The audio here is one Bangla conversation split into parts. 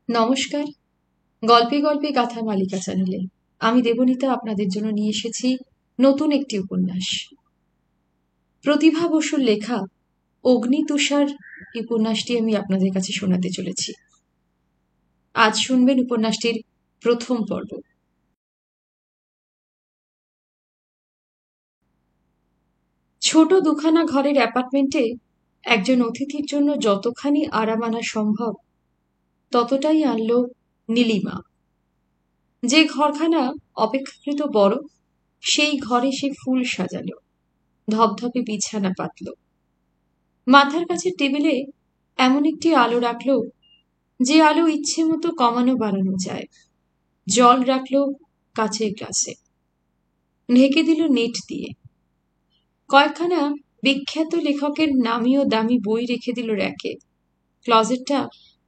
নমস্কার। গল্পে গল্পে গাথা মালিকা চ্যানেলে আমি দেবনীতা আপনাদের জন্য নিয়ে এসেছি নতুন একটি উপন্যাস। প্রতিভা বসুর লেখা অগ্নিতুষার উপন্যাসটি আমি আপনাদের কাছে শোনাতে চলেছি। আজ শুনবেন উপন্যাসটির প্রথম পর্ব। ছোট দুখানা ঘরের অ্যাপার্টমেন্টে একজন অতিথির জন্য যতখানি আরাম আনা সম্ভব ততটাই আনল নীলিমা। যে ঘরখানা অপেক্ষাকৃত বড়, সেই ঘরে সে ফুল সাজালো, ধপধপে বিছানা পাতল, মাথার কাছে টেবিলে এমন একটি আলো রাখলো যে আলো ইচ্ছে মতো কমানো বাড়ানো যায়। জল রাখলো কাচের গ্লাসে, ঢেকে দিল নেট দিয়ে। কয়েকখানা বিখ্যাত লেখকের নামি ও দামি বই রেখে দিল র্যাকে। ক্লজেটটা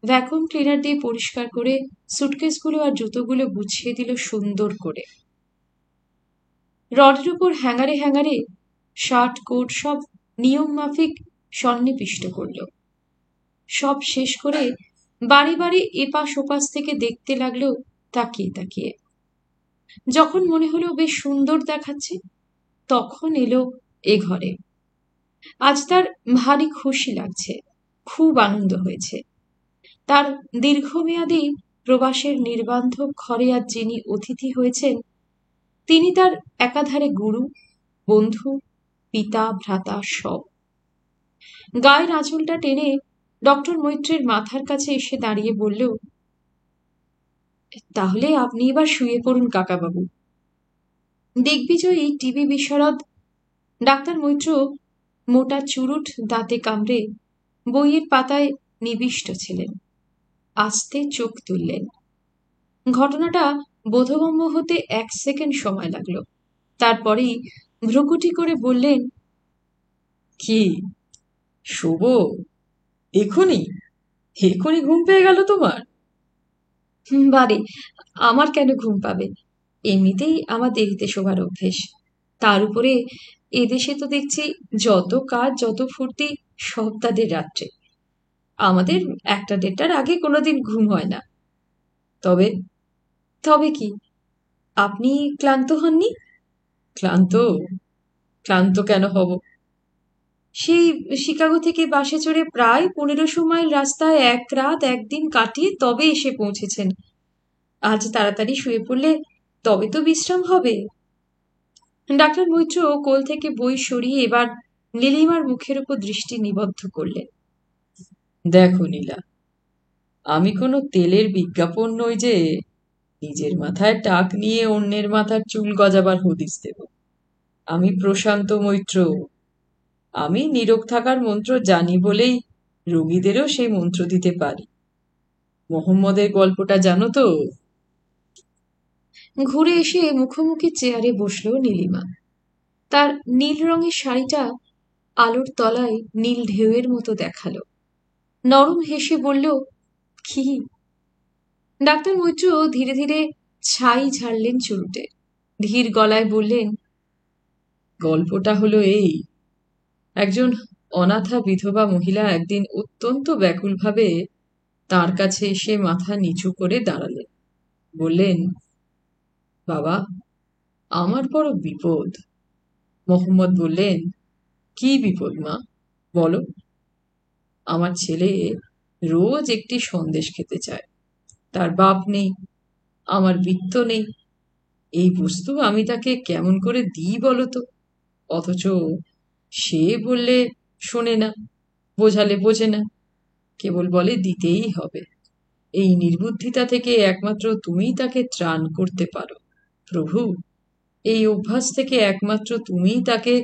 ভ্যাকুয়াম ক্লিনার দিয়ে পরিষ্কার করে সুটকেসগুলো আর জুতোগুলো গুছিয়ে দিল সুন্দর করে। রডের উপর হ্যাঙ্গারে হ্যাঙ্গারে শার্ট কোট সব নিয়ম মাফিক সন্নিবিষ্ট করল। সব শেষ করে বাড়ি বাড়ি এপাশ ওপাশ থেকে দেখতে লাগলো তাকিয়ে তাকিয়ে। যখন মনে হলো বেশ সুন্দর দেখাচ্ছে, তখন এলো এ ঘরে। আজ তার ভারী খুশি লাগছে, খুব আনন্দ হয়েছে। তার দীর্ঘমেয়াদী প্রবাসের নির্বান্ধব ঘরে আজ যিনি অতিথি হয়েছেন, তিনি তার একাধারে গুরু, বন্ধু, পিতা, ভ্রাতা সব। গায়ের আঁচলটা টেনে ডক্টর মৈত্রের মাথার কাছে এসে দাঁড়িয়ে বলল, তাহলে আপনি এবার শুয়ে পড়ুন কাকাবাবু। দিগ্বিজয়ী টিভি বিশারদ ডাক্তার মৈত্র মোটা চুরুট দাঁতে কামড়ে বইয়ের পাতায় নিবিষ্ট ছিলেন। আস্তে চোখ তুললেন। ঘটনাটা বোধগম্য হতে 1 সেকেন্ড সময় লাগলো। তারপরেই ভ্রুকুটি করে বললেন, কি শোবো? এখনই এখনই ঘুম পেয়ে গেল তোমার? বারে, আমার কেন ঘুম পাবে? এমনিতেই আমার দেরিতে শোবার অভ্যেস। তার উপরে এদেশে তো দেখছি যত কাজ যত ফুর্তি সব তাদের রাত্রে। আমাদের 1টা 1:30টার আগে কোনোদিন ঘুম হয় না। তবে তবে কি, আপনি ক্লান্ত হননি? ক্লান্ত? ক্লান্ত কেন হব? সেই শিকাগো থেকে বাসে চড়ে প্রায় 1500 মাইল রাস্তায় 1 রাত 1 দিন কাটিয়ে তবে এসে পৌঁছেছেন। আজ তাড়াতাড়ি শুয়ে পড়লে তবে তো বিশ্রাম হবে। ডাক্তার মৈত্র কোল থেকে বই সরিয়ে এবার নীলিমার মুখের উপর দৃষ্টি নিবদ্ধ করলেন। দেখো নীলা, আমি কোনো তেলের বিজ্ঞাপন নই যে নিজের মাথায় টাক নিয়ে অন্যের মাথার চুল গজাবার হদিস দেব। আমি প্রশান্ত মৈত্র। আমি নীরব থাকার মন্ত্র জানি বলেই রোগীদেরও সেই মন্ত্র দিতে পারি। মোহাম্মদের গল্পটা জানো তো? ঘুরে এসে মুখোমুখি চেয়ারে বসলো নীলিমা। তার নীল রঙের শাড়িটা আলোর তলায় নীল ঢেউয়ের মতো দেখালো। নরম হেসে বলল, কি? ডাক্তার মৈত্র ধীরে ধীরে ছাই ঝাড়লেন চুরুটে। ধীর গলায় বললেন, গল্পটা হলো এই। একজন অনাথা বিধবা মহিলা একদিন অত্যন্ত ব্যাকুলভাবে তার কাছে এসে মাথা নিচু করে দাঁড়ালেন। বললেন, বাবা, আমার বড় বিপদ। মোহাম্মদ বললেন, কি বিপদ মা, বলো। আমার ছেলে রোজ একটি সন্দেশ খেতে চায়। তার বাপ নেই, আমার বিত্ত নেই। এই বস্তু আমি তাকে কেমন করে দিই বলো তো? অথচ সে বললে শোনে না, বোঝালে বোঝে না, কেবল বলে দিতেই হবে। এই নির্বুদ্ধিতা থেকে একমাত্র তুমিই তাকে ত্রাণ করতে পারো প্রভু। এই অভ্যাস থেকে একমাত্র তুমিই তাকে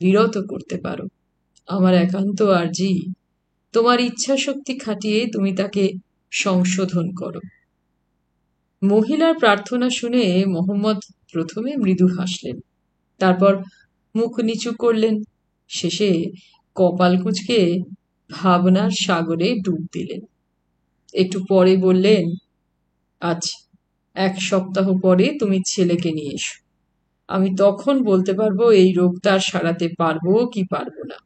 বিরত করতে পারো। আমার একান্ত আর্জি, তোমার ইচ্ছা শক্তি খাটিয়ে তুমি তাকে সংশোধন করো। মহিলার প্রার্থনা শুনে মোহাম্মদ প্রথমে মৃদু হাসলেন, তারপর মুখ নিচু করলেন, শেষে কপাল কুঁচকে ভাবনার সাগরে ডুব দিলেন। একটু পরে বললেন, আজ 1 সপ্তাহ পরে তুমি ছেলেকে নিয়ে এসো। আমি তখন বলতে পারবো এই রোগ তার সারাতে পারবো কি পারবো না।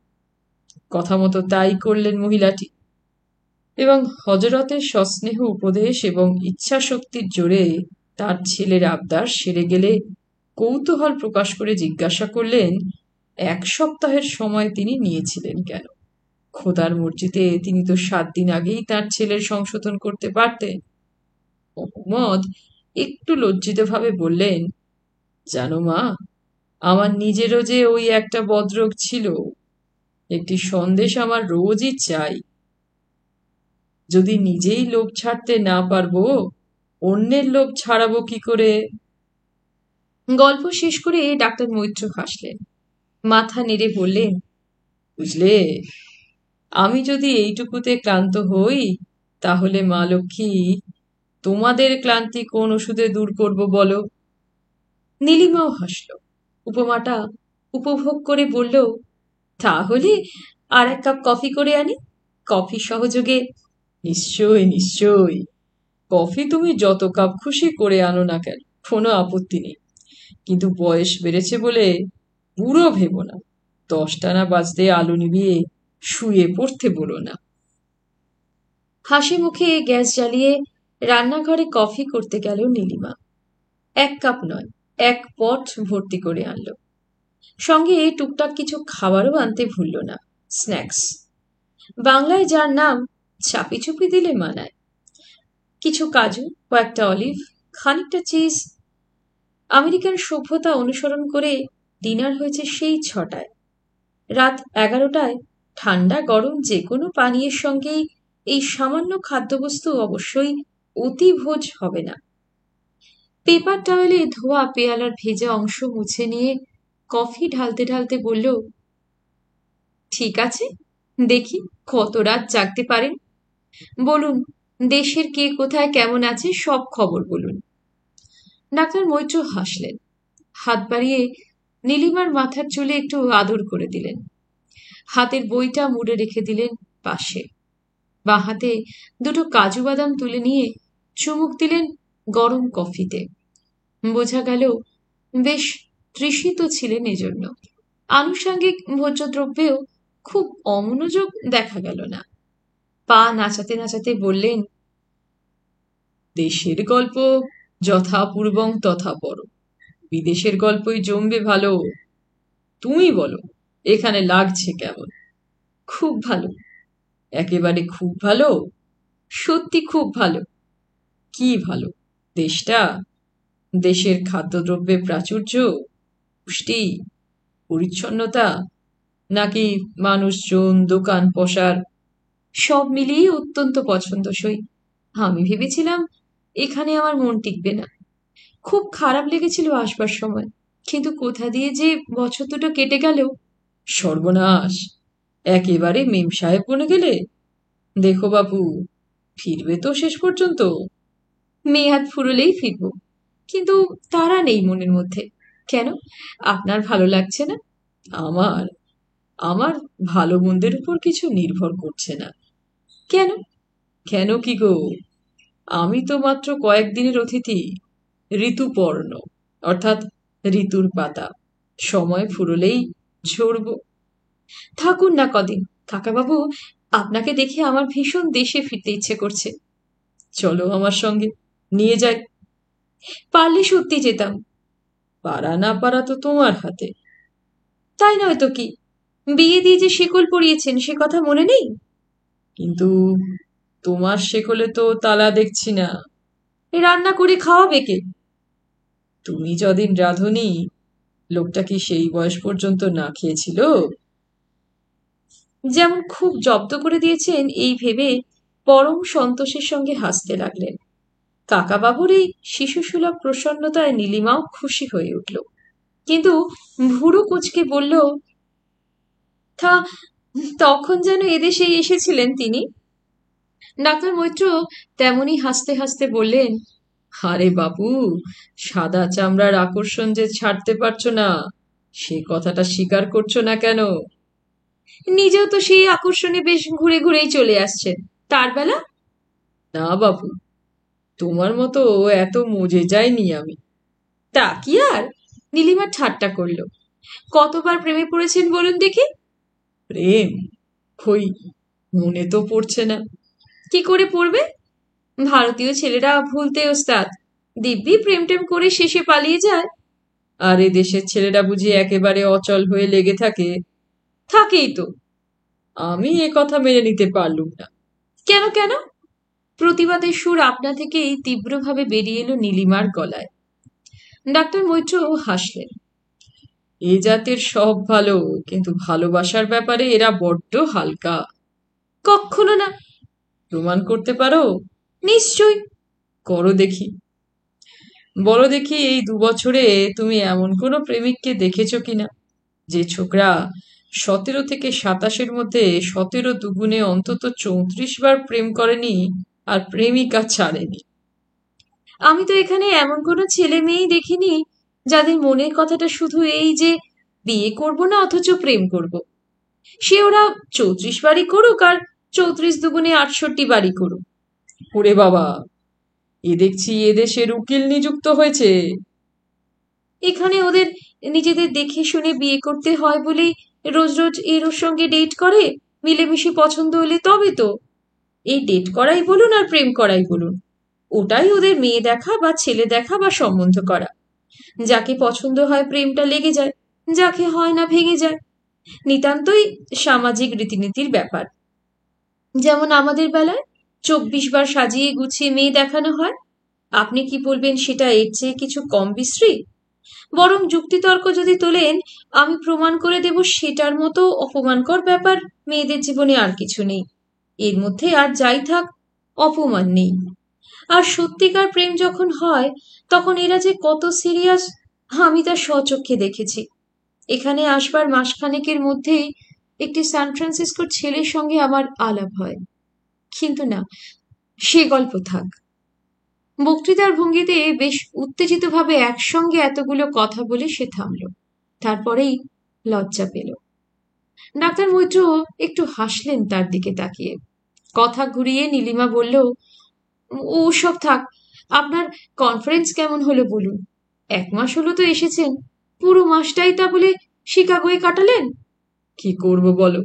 কথা মতো তাই করলেন মহিলাটি। এবং হজরতের সস্নেহ উপদেশ এবং ইচ্ছাশক্তির জোরে তার ছেলের আবদার সেরে গেলে কৌতূহল প্রকাশ করে জিজ্ঞাসা করলেন 1 সপ্তাহের সময় তিনি নিয়েছিলেন কেন? খোদার মর্জিতে তিনি তো 7 দিন আগেই তার ছেলের সংশোধন করতে পারতেন। মোহাম্মদ একটু লজ্জিতভাবে বললেন, জানো মা, আমার নিজেরও যে ওই একটা বদরোগ ছিল। একটি সন্দেশ আমার রোজই চাই। যদি নিজেই লোভ ছাড়তে না পারবো, অন্যের লোভ ছাড়াবো কি করে? গল্প শেষ করে ডাক্তার মৈত্র হাসলেন, মাথা নেড়ে বললেন, বুঝলে, আমি যদি এইটুকুতে ক্লান্ত হই, তাহলে মা লক্ষ্মী, তোমাদের ক্লান্তি কোন ওষুধে দূর করব বলো? নীলিমাও হাসল, উপমাটা উপভোগ করে বলল, তাহলে আর 1 কাপ কফি করে আনি, কফি সহযোগে। নিশ্চয় নিশ্চয়, কফি তুমি যত কাপ খুশি করে আনো না কেন, কোনো আপত্তি নেই। কিন্তু বয়স বেড়েছে বলে বুড়ো ভেবো না। 10টা না বাজতে আলো নিভিয়ে শুয়ে পড়তে বলো না। হাসি মুখে গ্যাস জ্বালিয়ে রান্নাঘরে কফি করতে গেল নীলিমা। 1 কাপ নয়, 1 পট ভর্তি করে আনলো। সঙ্গে টুকটাক কিছু খাবারও আনতে ভুলল না, স্ন্যাক্স। বাংলায় যার নাম চাপি চুপি দিলে মানায়। কিছু কাজু, কয়েকটা অলিভ, খানিকটা চিজ। আমেরিকান সভ্যতা অনুসরণ করে ডিনার হয়েছে সেই 6টায়। রাত 11টায় ঠান্ডা গরম যে কোনো পানীয়ের সঙ্গেই এই সামান্য খাদ্যবস্তু অবশ্যই অতিভোজ হবে না। পেপার টাওয়েলে ধোয়া পেয়ালার ভেজা অংশ মুছে নিয়ে কফি ঢালতে ঢালতে বলল, ঠিক আছে, দেখি কত রাত জাগতে পারেন। বলুন, দেশের কে কোথায় কেমন আছে সব খবর বলুন। ডাক্তার মৈত্র হাসলেন, হাত বাড়িয়ে নীলিমার মাথার চুলে একটু আদর করে দিলেন। হাতের বইটা মুড়ে রেখে দিলেন পাশে। বাঁ হাতে 2টো কাজু বাদাম তুলে নিয়ে চুমুক দিলেন গরম কফিতে। বোঝা গেল বেশ তৃষিত ছিলেন এজন্য। আনুষঙ্গিক ভোজ্যদ্রব্যেও খুব অমনোযোগ দেখা গেল না। পা নাচাতে নাচাতে বললেন, দেশের গল্প যথা পূর্বং তথা পর, বিদেশের গল্পই জমবে ভালো। তুমি বলো, এখানে লাগছে কেমন? খুব ভালো। একেবারে খুব ভালো? সত্যি খুব ভালো। কি ভালো? দেশটা? দেশের খাদ্যদ্রব্যের প্রাচুর্য, পুষ্টি, পরিচ্ছন্নতা, নাকি মানুষজন, দোকান পসার? সব মিলিয়ে অত্যন্ত পছন্দসই। আমি ভেবেছিলাম এখানে আমার মন টিকবে না। খুব খারাপ লেগেছিল আসবার সময়, কিন্তু কোথা দিয়ে যে বছর 2টো কেটে গেল। সর্বনাশ, একেবারে মেম সাহেব বনে গেলে। দেখো বাপু, ফিরবে তো শেষ পর্যন্ত? মেয়াদ ফুরলেই ফিরব, কিন্তু তারা নেই মনের মধ্যে। কেন, আপনার ভালো লাগছে না? আমার আমার ভালো মন্দের উপর কিছু নির্ভর করছে না। কেন? কেন কি গো, আমি তো মাত্র কয়েকদিনের অতিথি, ঋতুপর্ণ, অর্থাৎ ঋতুর পাতা। সময় ফুরলেই ঝরব। থাকুন না কদিন কাকাবাবু, আপনাকে দেখে আমার ভীষণ দেশে ফিরতে ইচ্ছে করছে। চলো আমার সঙ্গে, নিয়ে যাই। পারলে সত্যি যেতাম। পারা না পারা তো তোমার হাতে। তাই নয় তো কি, বিয়ে দিয়ে যে শিকল পরিয়েছেন সে কথা মনে নেই? কিন্তু তোমার শেকলে তো তালা দেখছি না। রান্না করে খাওয়াবে কে? তুমি যদিন রাঁধুনি, লোকটা কি সেই বয়স পর্যন্ত না খেয়েছিল? যেমন খুব জব্দ করে দিয়েছেন এই ভেবে পরম সন্তোষের সঙ্গে হাসতে লাগলেন। কাকাবাবুর এই শিশুসুলভ প্রসন্নতায় নীলিমাও খুশি হয়ে উঠল, কিন্তু ভুরু কুঁচকে বলল, তা তখন যেন এদেশেই এসেছিলেন তিনি? ডাক্তার মৈত্র তেমনি হাসতে হাসতে বললেন, আরে বাপু, সাদা চামড়ার আকর্ষণ যে ছাড়তে পারছো না, সে কথাটা স্বীকার করছো না কেন? নিজেও তো সেই আকর্ষণে বেশ ঘুরে ঘুরেই চলে আসছেন, তার বেলা। না বাপু, তোমার মতো এত মজে যাইনি আমি। তা কি আর? নীলিমা ঠাট্টা করল। কতবার প্রেমে পড়েছেন বলুন দেখি? প্রেম? কই, মনে তো পড়ছে না। কি করে পড়বে? ভারতীয় ছেলেরা ভুলতে ওস্তাদ, দিব্যি প্রেম টেম করে শেষে পালিয়ে যায়। আর এ দেশের ছেলেরা বুঝি একেবারে অচল হয়ে লেগে থাকে? থাকেই তো। আমি এ কথা মেনে নিতে পারলুম না। কেন কেন? প্রতিবাদের সুর আপনা থেকেই তীব্রভাবে বেরিয়ে এলো নীলিমার গলায়। ডাক্তার মৈত্র হাসলেন। এ জাতের সব ভালো, কিন্তু ভালোবাসার ব্যাপারে এরা বড্ড হালকা। কখনো না। প্রমাণ করতে পারো? নিশ্চয়ই। করো দেখি। বলো দেখি, এই 2 বছরে তুমি এমন কোনো প্রেমিককে দেখেছো কিনা যে ছোকরা 17 থেকে 27-এর মধ্যে 17 দুগুণে অন্তত 34 বার প্রেম করেনি আর প্রেমিকা ছাড়েনি? আমি তো এখানে এমন কোনো ছেলে মেয়েই দেখিনি যাদের মনের কথাটা শুধু এই যে বিয়ে করব না অথচ প্রেম করব। সে ওরা 34 বারই করুক আর 34 দুগুণে 68 বারই করুক। ওরে বাবা, এ দেখছি এদেশের উকিল নিযুক্ত হয়েছে। এখানে ওদের নিজেদের দেখে শুনে বিয়ে করতে হয় বলেই রোজ রোজ এর ওর সঙ্গে ডেট করে, মিলেমিশে পছন্দ হলে তবে তো। এই ডেট করাই বলুন আর প্রেম করাই বলুন, ওটাই ওদের মেয়ে দেখা বা ছেলে দেখা বা সম্বন্ধ করা। যাকে পছন্দ হয় প্রেমটা লেগে যায়, যাকে হয় না ভেঙে যায়। নিতান্তই সামাজিক রীতিনীতির ব্যাপার। যেমন আমাদের বেলায় 24 বার সাজিয়ে গুছিয়ে মেয়ে দেখানো হয়। আপনি কি বলবেন সেটা এর চেয়ে কিছু কম বিশ্রী? বরং যুক্তিতর্ক যদি তোলেন, আমি প্রমাণ করে দেব সেটার মতো অপমানকর ব্যাপার মেয়েদের জীবনে আর কিছু নেই। এর মধ্যে আর যাই থাক, অপমান নেই। আর সত্যিকার প্রেম যখন হয় তখন এরা যে কত সিরিয়াস আমি তা স্বচক্ষে দেখেছি। এখানে আসবার মাসখানেকের মধ্যেই একটি সান ফ্রান্সিসকোর ছেলের সঙ্গে আমার আলাপ হয়। কিন্তু না, সে গল্প থাক। বক্তৃতার ভঙ্গিতে বেশ উত্তেজিতভাবে একসঙ্গে এতগুলো কথা বলে সে থামল। তারপরেই লজ্জা পেল। ডাক্তার মৈত্র একটু হাসলেন তার দিকে তাকিয়ে। কথা ঘুরিয়ে নীলিমা বলল, ও সব থাক, আপনার কনফারেন্স কেমন হলো বলুন। 1 মাস হলো তো এসেছেন, পুরো মাসটাই তা বলে শিকাগোয় কাটালেন? কি করব বলো,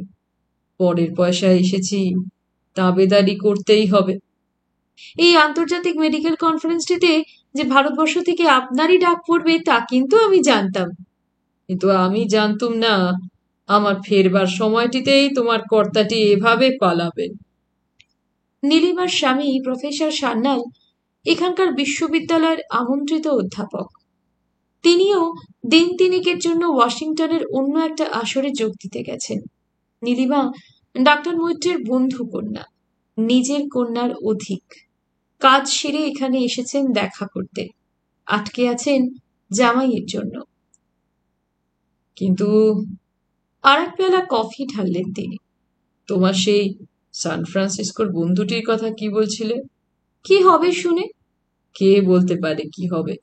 পরের পয়সায় এসেছি, তাবেদারি করতেই হবে। এই আন্তর্জাতিক মেডিকেল কনফারেন্সটিতে যে ভারতবর্ষ থেকে আপনারই ডাক পড়বে তা কিন্তু আমি জানতাম। কিন্তু আমি জানতুম না আমার ফেরবার সময়টিতেই তোমার কর্তাটি এভাবে পালাবেন। নীলিমার স্বামী প্রফেসর সান্যাল এখানকার বিশ্ববিদ্যালয়ের আমন্ত্রিত অধ্যাপক। তিনিও দিন তিনেকের জন্য ওয়াশিংটনের অন্য একটা আসরে যোগ দিতে গেছেন। নীলিমা ডাক্তার মৈত্রের বন্ধু কন্যা, নিজের কন্যার অধিক। কাজ সেরে এখানে এসেছেন দেখা করতে, আটকে আছেন জামাইয়ের জন্য। কিন্তু আর এক পেলা কফি ঢাললেন তিনি। তোমার সেই সান ফ্রান্সিসকোর বন্ধুটির কথা কি বলছিলে? কি হবে শুনে? কে বলতে পারে কি হবে?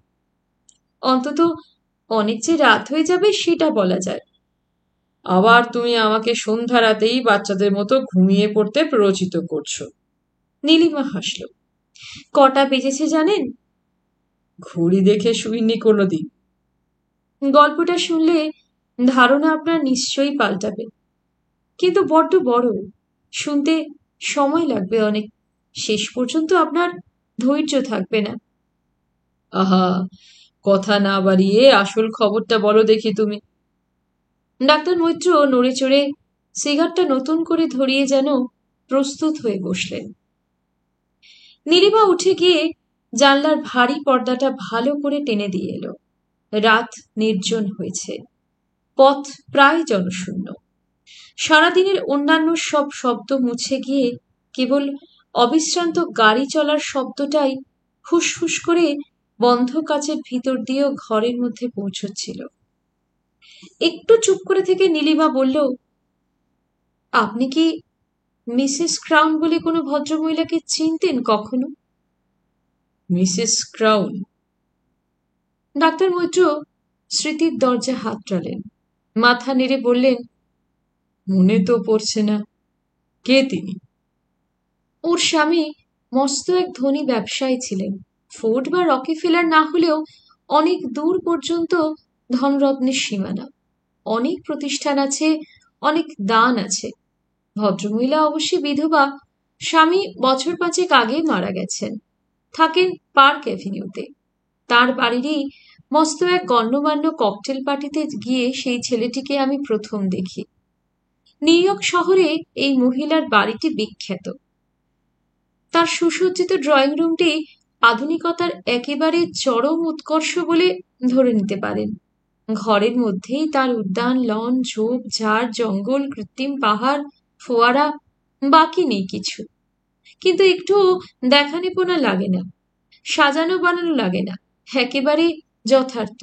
অন্তত অনেক যে রাত হয়ে যাবে সেটা বলা যায়। আবার তুমি আমাকে সন্ধ্যা রাতেই বাচ্চাদের মতো ঘুমিয়ে পড়তে প্ররোচিত করছো। নীলিমা হাসল। কটা বেজেছে জানেন? ঘড়ি দেখে শুইনি কোনোদিন। গল্পটা শুনলে ধারণা আপনার নিশ্চয়ই পাল্টাবে, কিন্তু বড্ড বড়, শুনতে সময় লাগবে অনেক। শেষ পর্যন্ত আপনার ধৈর্য থাকবে না। আহা, কথা না বাড়িয়ে আসল খবরটা বলো দেখি তুমি। ডাক্তার মৈত্র নড়ে চড়ে সিগারটা নতুন করে ধরিয়ে যেন প্রস্তুত হয়ে বসলেন। নীলিমা উঠে গিয়ে জানলার ভারী পর্দাটা ভালো করে টেনে দিয়ে এলো। রাত নির্জন হয়েছে, পথ প্রায় জনশূন্য। সারাদিনের অন্যান্য সব শব্দ মুছে গিয়ে কেবল অবিশ্রান্ত গাড়ি চলার শব্দটাই ফুসফুস করে বন্ধ কাচের ভিতর দিয়েও ঘরের মধ্যে পৌঁছচ্ছিল। একটু চুপ করে থেকে নীলিমা বলল, আপনি কি মিসেস ক্রাউন বলে কোনো ভদ্রমহিলাকে চিনতেন কখনো? Mrs crown? ডাক্তার মৈত্র স্মৃতির দরজা হাতড়ালেন, মাথা নেড়ে বললেন, মনে তো পড়ছে না। কে তিনি? ওর স্বামী মস্ত এক ধনী ব্যবসায়ী ছিলেন। ফোর্ড বা রকিফেলার না হলেও অনেক দূর পর্যন্ত ধনরত্নের সীমানা। অনেক প্রতিষ্ঠান আছে, অনেক দান আছে। ভদ্রমহিলা অবশ্যই বিধবা, স্বামী বছর 5 আগে মারা গেছেন। থাকেন পার্ক অ্যাভিনিউতে। তার বাড়িরই মস্ত এক গণ্যমান্য ককটেল পার্টিতে গিয়ে সেই ছেলেটিকে আমি প্রথম দেখি। নিউ ইয়র্ক শহরে এই মহিলার বাড়িটি বিখ্যাত। তার সুসজ্জিত ড্রয়িং রুমটি আধুনিকতার একেবারে চরম উৎকর্ষ বলে ধরে নিতে পারেন। ঘরের মধ্যেই তার উদ্যান, লন, ঝোপ ঝাড়, জঙ্গল, কৃত্রিম পাহাড়, ফোয়ারা, বাকি নেই কিছু। কিন্তু একটুও দেখানেপনা লাগে না, সাজানো বানানো লাগে না, একেবারে যথার্থ।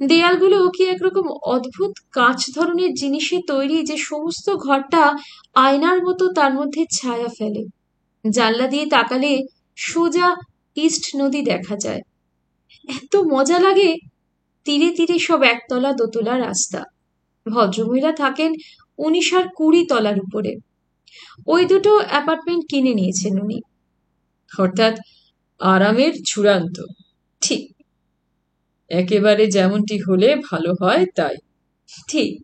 দেয়ালগুলো কি একরকম অদ্ভুত কাঁচ ধরনের জিনিসে তৈরি যে সমস্ত ঘরটা আয়নার মতো তার মধ্যে ছায়া ফেলে। জানলা দিয়ে তাকালে সোজা ইস্ট নদী দেখা যায়। এত মজা লাগে। তীরে তীরে সব একতলা দোতলা রাস্তা। ভদ্রমহিলা থাকেন 19 আর 20 তলার উপরে। ওই দুটো অ্যাপার্টমেন্ট কিনে নিয়েছেন উনি। অর্থাৎ আরামের চূড়ান্ত। ঠিক একেবারে যেমনটি হলে ভালো হয় তাই। ঠিক।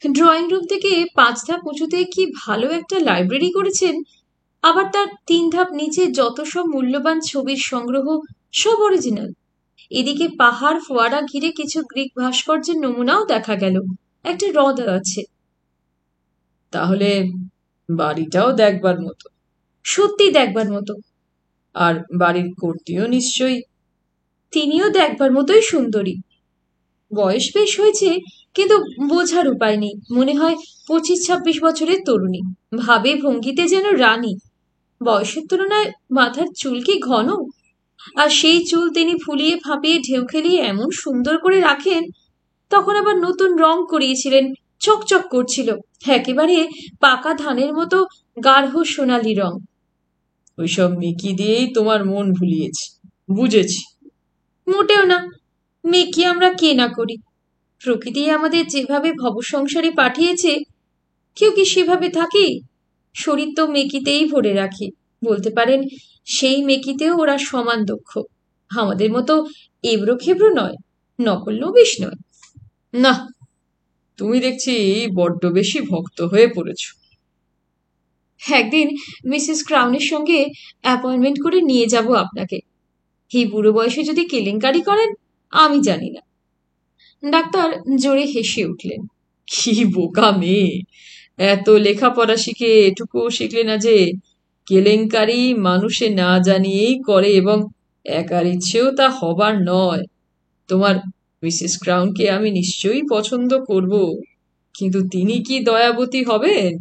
ড্রয়িং রুম থেকে 5 ধাপ উঁচুতে কি ভালো একটা লাইব্রেরি করেছেন। আবার তার 3 ধাপ নিচে যত সব মূল্যবান ছবির সংগ্রহ, সব অরিজিনাল। এদিকে পাহাড় ফোয়ারা ঘিরে কিছু গ্রিক ভাস্কর্যের নমুনাও দেখা গেল। একটা হ্রদ আছে। তাহলে বাড়িটাও দেখবার মতো। সত্যি দেখবার মতো। আর বাড়ির কর্ত্রীও নিশ্চয়ই। তিনিও দেখবার মতোই সুন্দরী। বয়স বেশ হয়েছে, কিন্তু বোঝার উপায় নেই। মনে হয় 25-26 বছরের তরুণী। ভাবে ভঙ্গিতে যেন রানী। বয়সের তুলনায় মাথার চুল কি ঘন! আর সেই চুল তিনি ফুলিয়ে ফাঁপিয়ে ঢেউ খেলিয়ে এমন সুন্দর করে রাখেন। তখন আবার নতুন রং করিয়েছিলেন, চকচক করছিল, একেবারে পাকা ধানের মতো গাঢ় সোনালি রং। ওইসব মেকি দিয়েই তোমার মন ভুলিয়েছি, বুঝেছি। মোটেও না। মেকি আমরা কে না করি। প্রকৃতি আমাদের যেভাবে ভবসংসারে পাঠিয়েছে, কেউ কি সেভাবে থাকি? শরীর তো মেকিতেই ভরে রাখি। বলতে পারেন সেই মেকিতেও ওরা সমান দক্ষ। আমাদের মতো এবড়ো খেবড়ো নয়, নকল নবিশ নয়। না, তুমি দেখছি বড্ড বেশি ভক্ত হয়ে পড়েছ। একদিন মিসেস ক্রাউনের সঙ্গে অ্যাপয়েন্টমেন্ট করে নিয়ে যাব আপনাকে। এই বুড়ো বয়সে যদি কেলেঙ্কারি করেন, আমি জানি না। ডাক্তার জোরে হেসে উঠলেন। কি বোকা মেয়ে! এত লেখাপড়া শিখে এটুকুও শিখলে না যে কেলেঙ্কারি মানুষে না জানিয়েই করে, এবং একার ইচ্ছেও তা হবার নয়। তোমার মিসেস ক্রাউনকে আমি নিশ্চয়ই পছন্দ করব, কিন্তু তিনি কি দয়াবতী হবেন?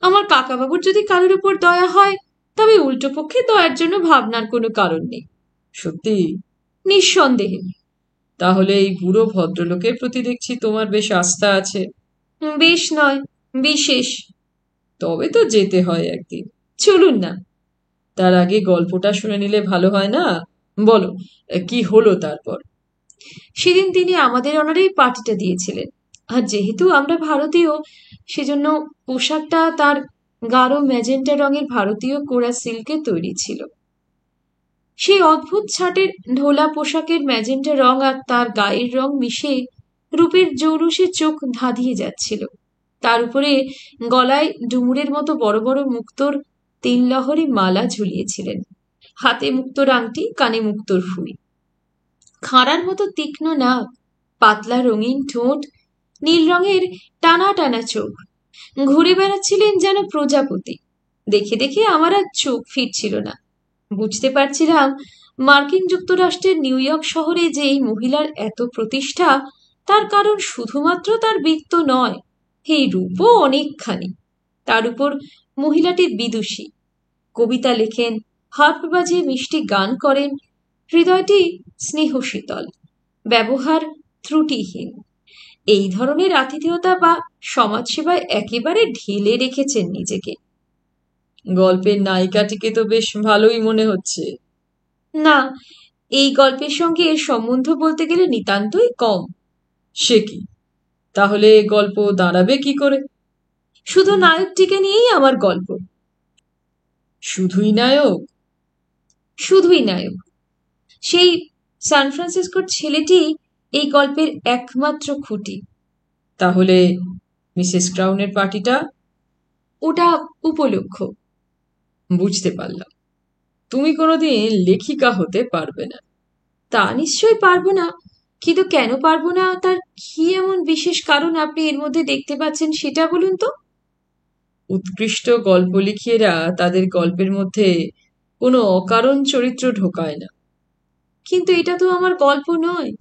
আমার কাকাবাবুর যদি কারোর উপর দয়া হয়, তবে উল্টো পক্ষে দয়ার জন্য ভাবনার কোনো কারণ নেই। সত্যি? নিঃসন্দেহে। তাহলে এই বুড়ো ভদ্রলোকের প্রতি দেখছি তোমার বেশ আস্থা আছে। বেশ নয়, বিশেষ। তবে তো যেতে হয় একদিন। চলুন না। তার আগে গল্পটা শুনে নিলে ভালো হয় না? বলো, কি হলো তারপর? সেদিন তিনি আমাদের অনারেই পার্টিটা দিয়েছিলেন। আর যেহেতু আমরা ভারতীয়, সেজন্য পোশাকটা তার গাঢ় ম্যাজেন্টা রঙের ভারতীয় কোরা সিল্কের তৈরি ছিল। সেই অদ্ভুত ছাটের ঢোলা পোশাকের ম্যাজেন্টা রং আর তার গায়ের রং মিশে রূপের জৌলুসে চোখ ধাঁধিয়ে যাচ্ছিল। তার উপরে গলায় ডুমুরের মতো বড় বড় মুক্তোর 3 লহরী মালা ঝুলিয়েছিলেন। হাতে মুক্তোর আংটি, কানে মুক্তোর ফুল। খাঁড়ার মতো তীক্ষ্ণ নাক, পাতলা রঙিন ঠোঁট, নীল রঙের টানা টানা চোখ। ঘুরে বেড়াচ্ছিলেন যেন প্রজাপতি। দেখে দেখে আমার আর চোখ ফিরছিল না। বুঝতে পারছিলাম মার্কিন যুক্তরাষ্ট্রের নিউ ইয়র্ক শহরে যে এই মহিলার এত প্রতিষ্ঠা, তার কারণ শুধুমাত্র তার বৃত্ত নয়, এই রূপও অনেকখানি। তার উপর মহিলাটি বিদুষী। কবিতা লেখেন, হার্প বাজিয়ে মিষ্টি গান করেন। হৃদয়টি স্নেহ শীতল, ব্যবহার ত্রুটিহীন। এই ধরনের আতিথেয়তা বা সমাজসেবায় একেবারে ঢেলে রেখেছেন নিজেকে। গল্পের নায়িকাটিকে তো বেশ ভালোই মনে হচ্ছে। না, এই গল্পের সঙ্গে এর সম্বন্ধ বলতে গেলে নিতান্তই কম। সে কি? তাহলে গল্প দাঁড়াবে কি করে? শুধু নায়কটিকে নিয়েই আমার গল্প। শুধুই নায়ক? শুধুই নায়ক। সেই সান ফ্রান্সিসকোর ছেলেটি এই গল্পের একমাত্র খুঁটি। তাহলে মিসেস ক্রাউনের পার্টিটা? ওটা উপলক্ষ। বুঝতে পারলাম। তুমি কোনোদিন লেখিকা হতে পারবে না। তা নিশ্চয়ই পারবো না, কিন্তু কেন পারবো না তার কি এমন বিশেষ কারণ আপনি এর মধ্যে দেখতে পাচ্ছেন সেটা বলুন তো। উৎকৃষ্ট গল্প লিখিয়েরা তাদের গল্পের মধ্যে কোনো অকারণ চরিত্র ঢোকায় না। কিন্তু এটা তো আমার গল্প নয়,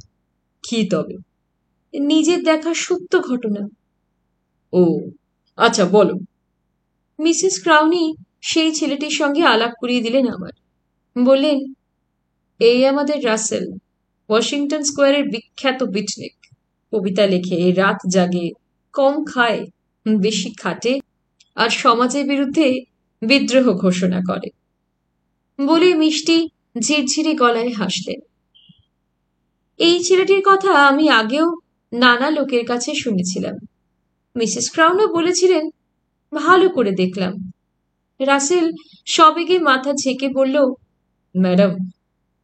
কি তবে? নিজের দেখা সত্য ঘটনা। ও আচ্ছা, বলো। মিসেস ক্রাউনি সেই ছেলেটির সঙ্গে আলাপ করিয়ে দিলেন আমার। বললেন, এই আমাদের রাসেল, ওয়াশিংটন স্কোয়ারের বিখ্যাত বিটনিক। কবিতা লেখে, রাত জাগে, কম খায়, বেশি খাটে, আর সমাজের বিরুদ্ধে বিদ্রোহ ঘোষণা করে। বলে মিষ্টি ঝিরঝিরে গলায় হাসলেন। এই ছেলেটির কথা আমি আগেও নানা লোকের কাছে শুনেছিলাম। মিসেস ক্রাউনও বলেছিলেন। ভালো করে দেখলাম। রাসেল সবেগে মাথা ঝেঁকে বলল, ম্যাডাম,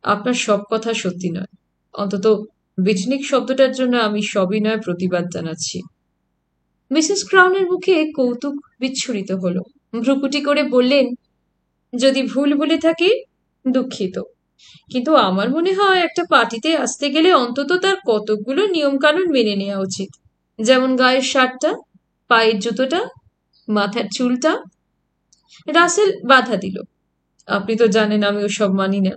আপনার সব কথা সত্যি নয়। অন্তত বিটনিক শব্দটার জন্য আমি সবিনয় প্রতিবাদ জানাচ্ছি। মিসেস ক্রাউনের মুখে কৌতুক বিচ্ছুরিত হলো। ভ্রুকুটি করে বললেন, যদি ভুল বলে থাকি দুঃখিত, কিন্তু আমার মনে হয় একটা পার্টিতে আসতে গেলে অন্তত তার কতকগুলো নিয়ম কানুন মেনে নেওয়া উচিত। যেমন গায়ের শার্টটা, পায়ের জুতোটা, মাথার চুলটা। রাসেল বাধা দিল। আপনি তো জানেন আমি ওসব মানি না।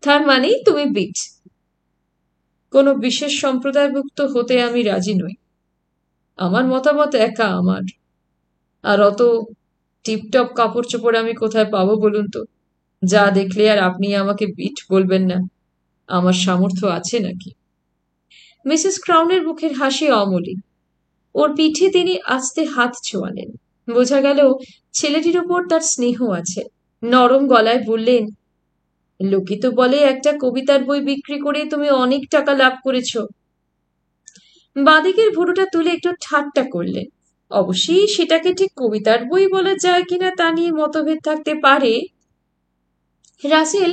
তার মানেই তুমি বিট? কোনো বিশেষ সম্প্রদায়ভুক্ত হতে আমি রাজি নই। আমার মতামত একা আমার। আর অত টিপটপ কাপড় চোপড় আমি কোথায় পাবো বলুন তো? যা দেখলে আর আপনি আমাকে বিট বলবেন না? আমার সামর্থ্য আছে নাকি? মিসেস ক্রাউনের মুখের হাসি অমলিন। ওর পিঠে তিনি আস্তে হাত ছোঁয়ালেন। বোঝা গেল ছেলেটির ওপর তার স্নেহ আছে। নরম গলায় বললেন, লোকে তো বলে একটা কবিতার বই বিক্রি করে তুমি অনেক টাকা লাভ করেছ। বাঁদিকের ভুরুটা তুলে একটু ঠাট্টা করলেন। অবশ্যই সেটাকে ঠিক কবিতার বই বলা যায় কিনা তা নিয়ে মতভেদ থাকতে পারে। রাসেল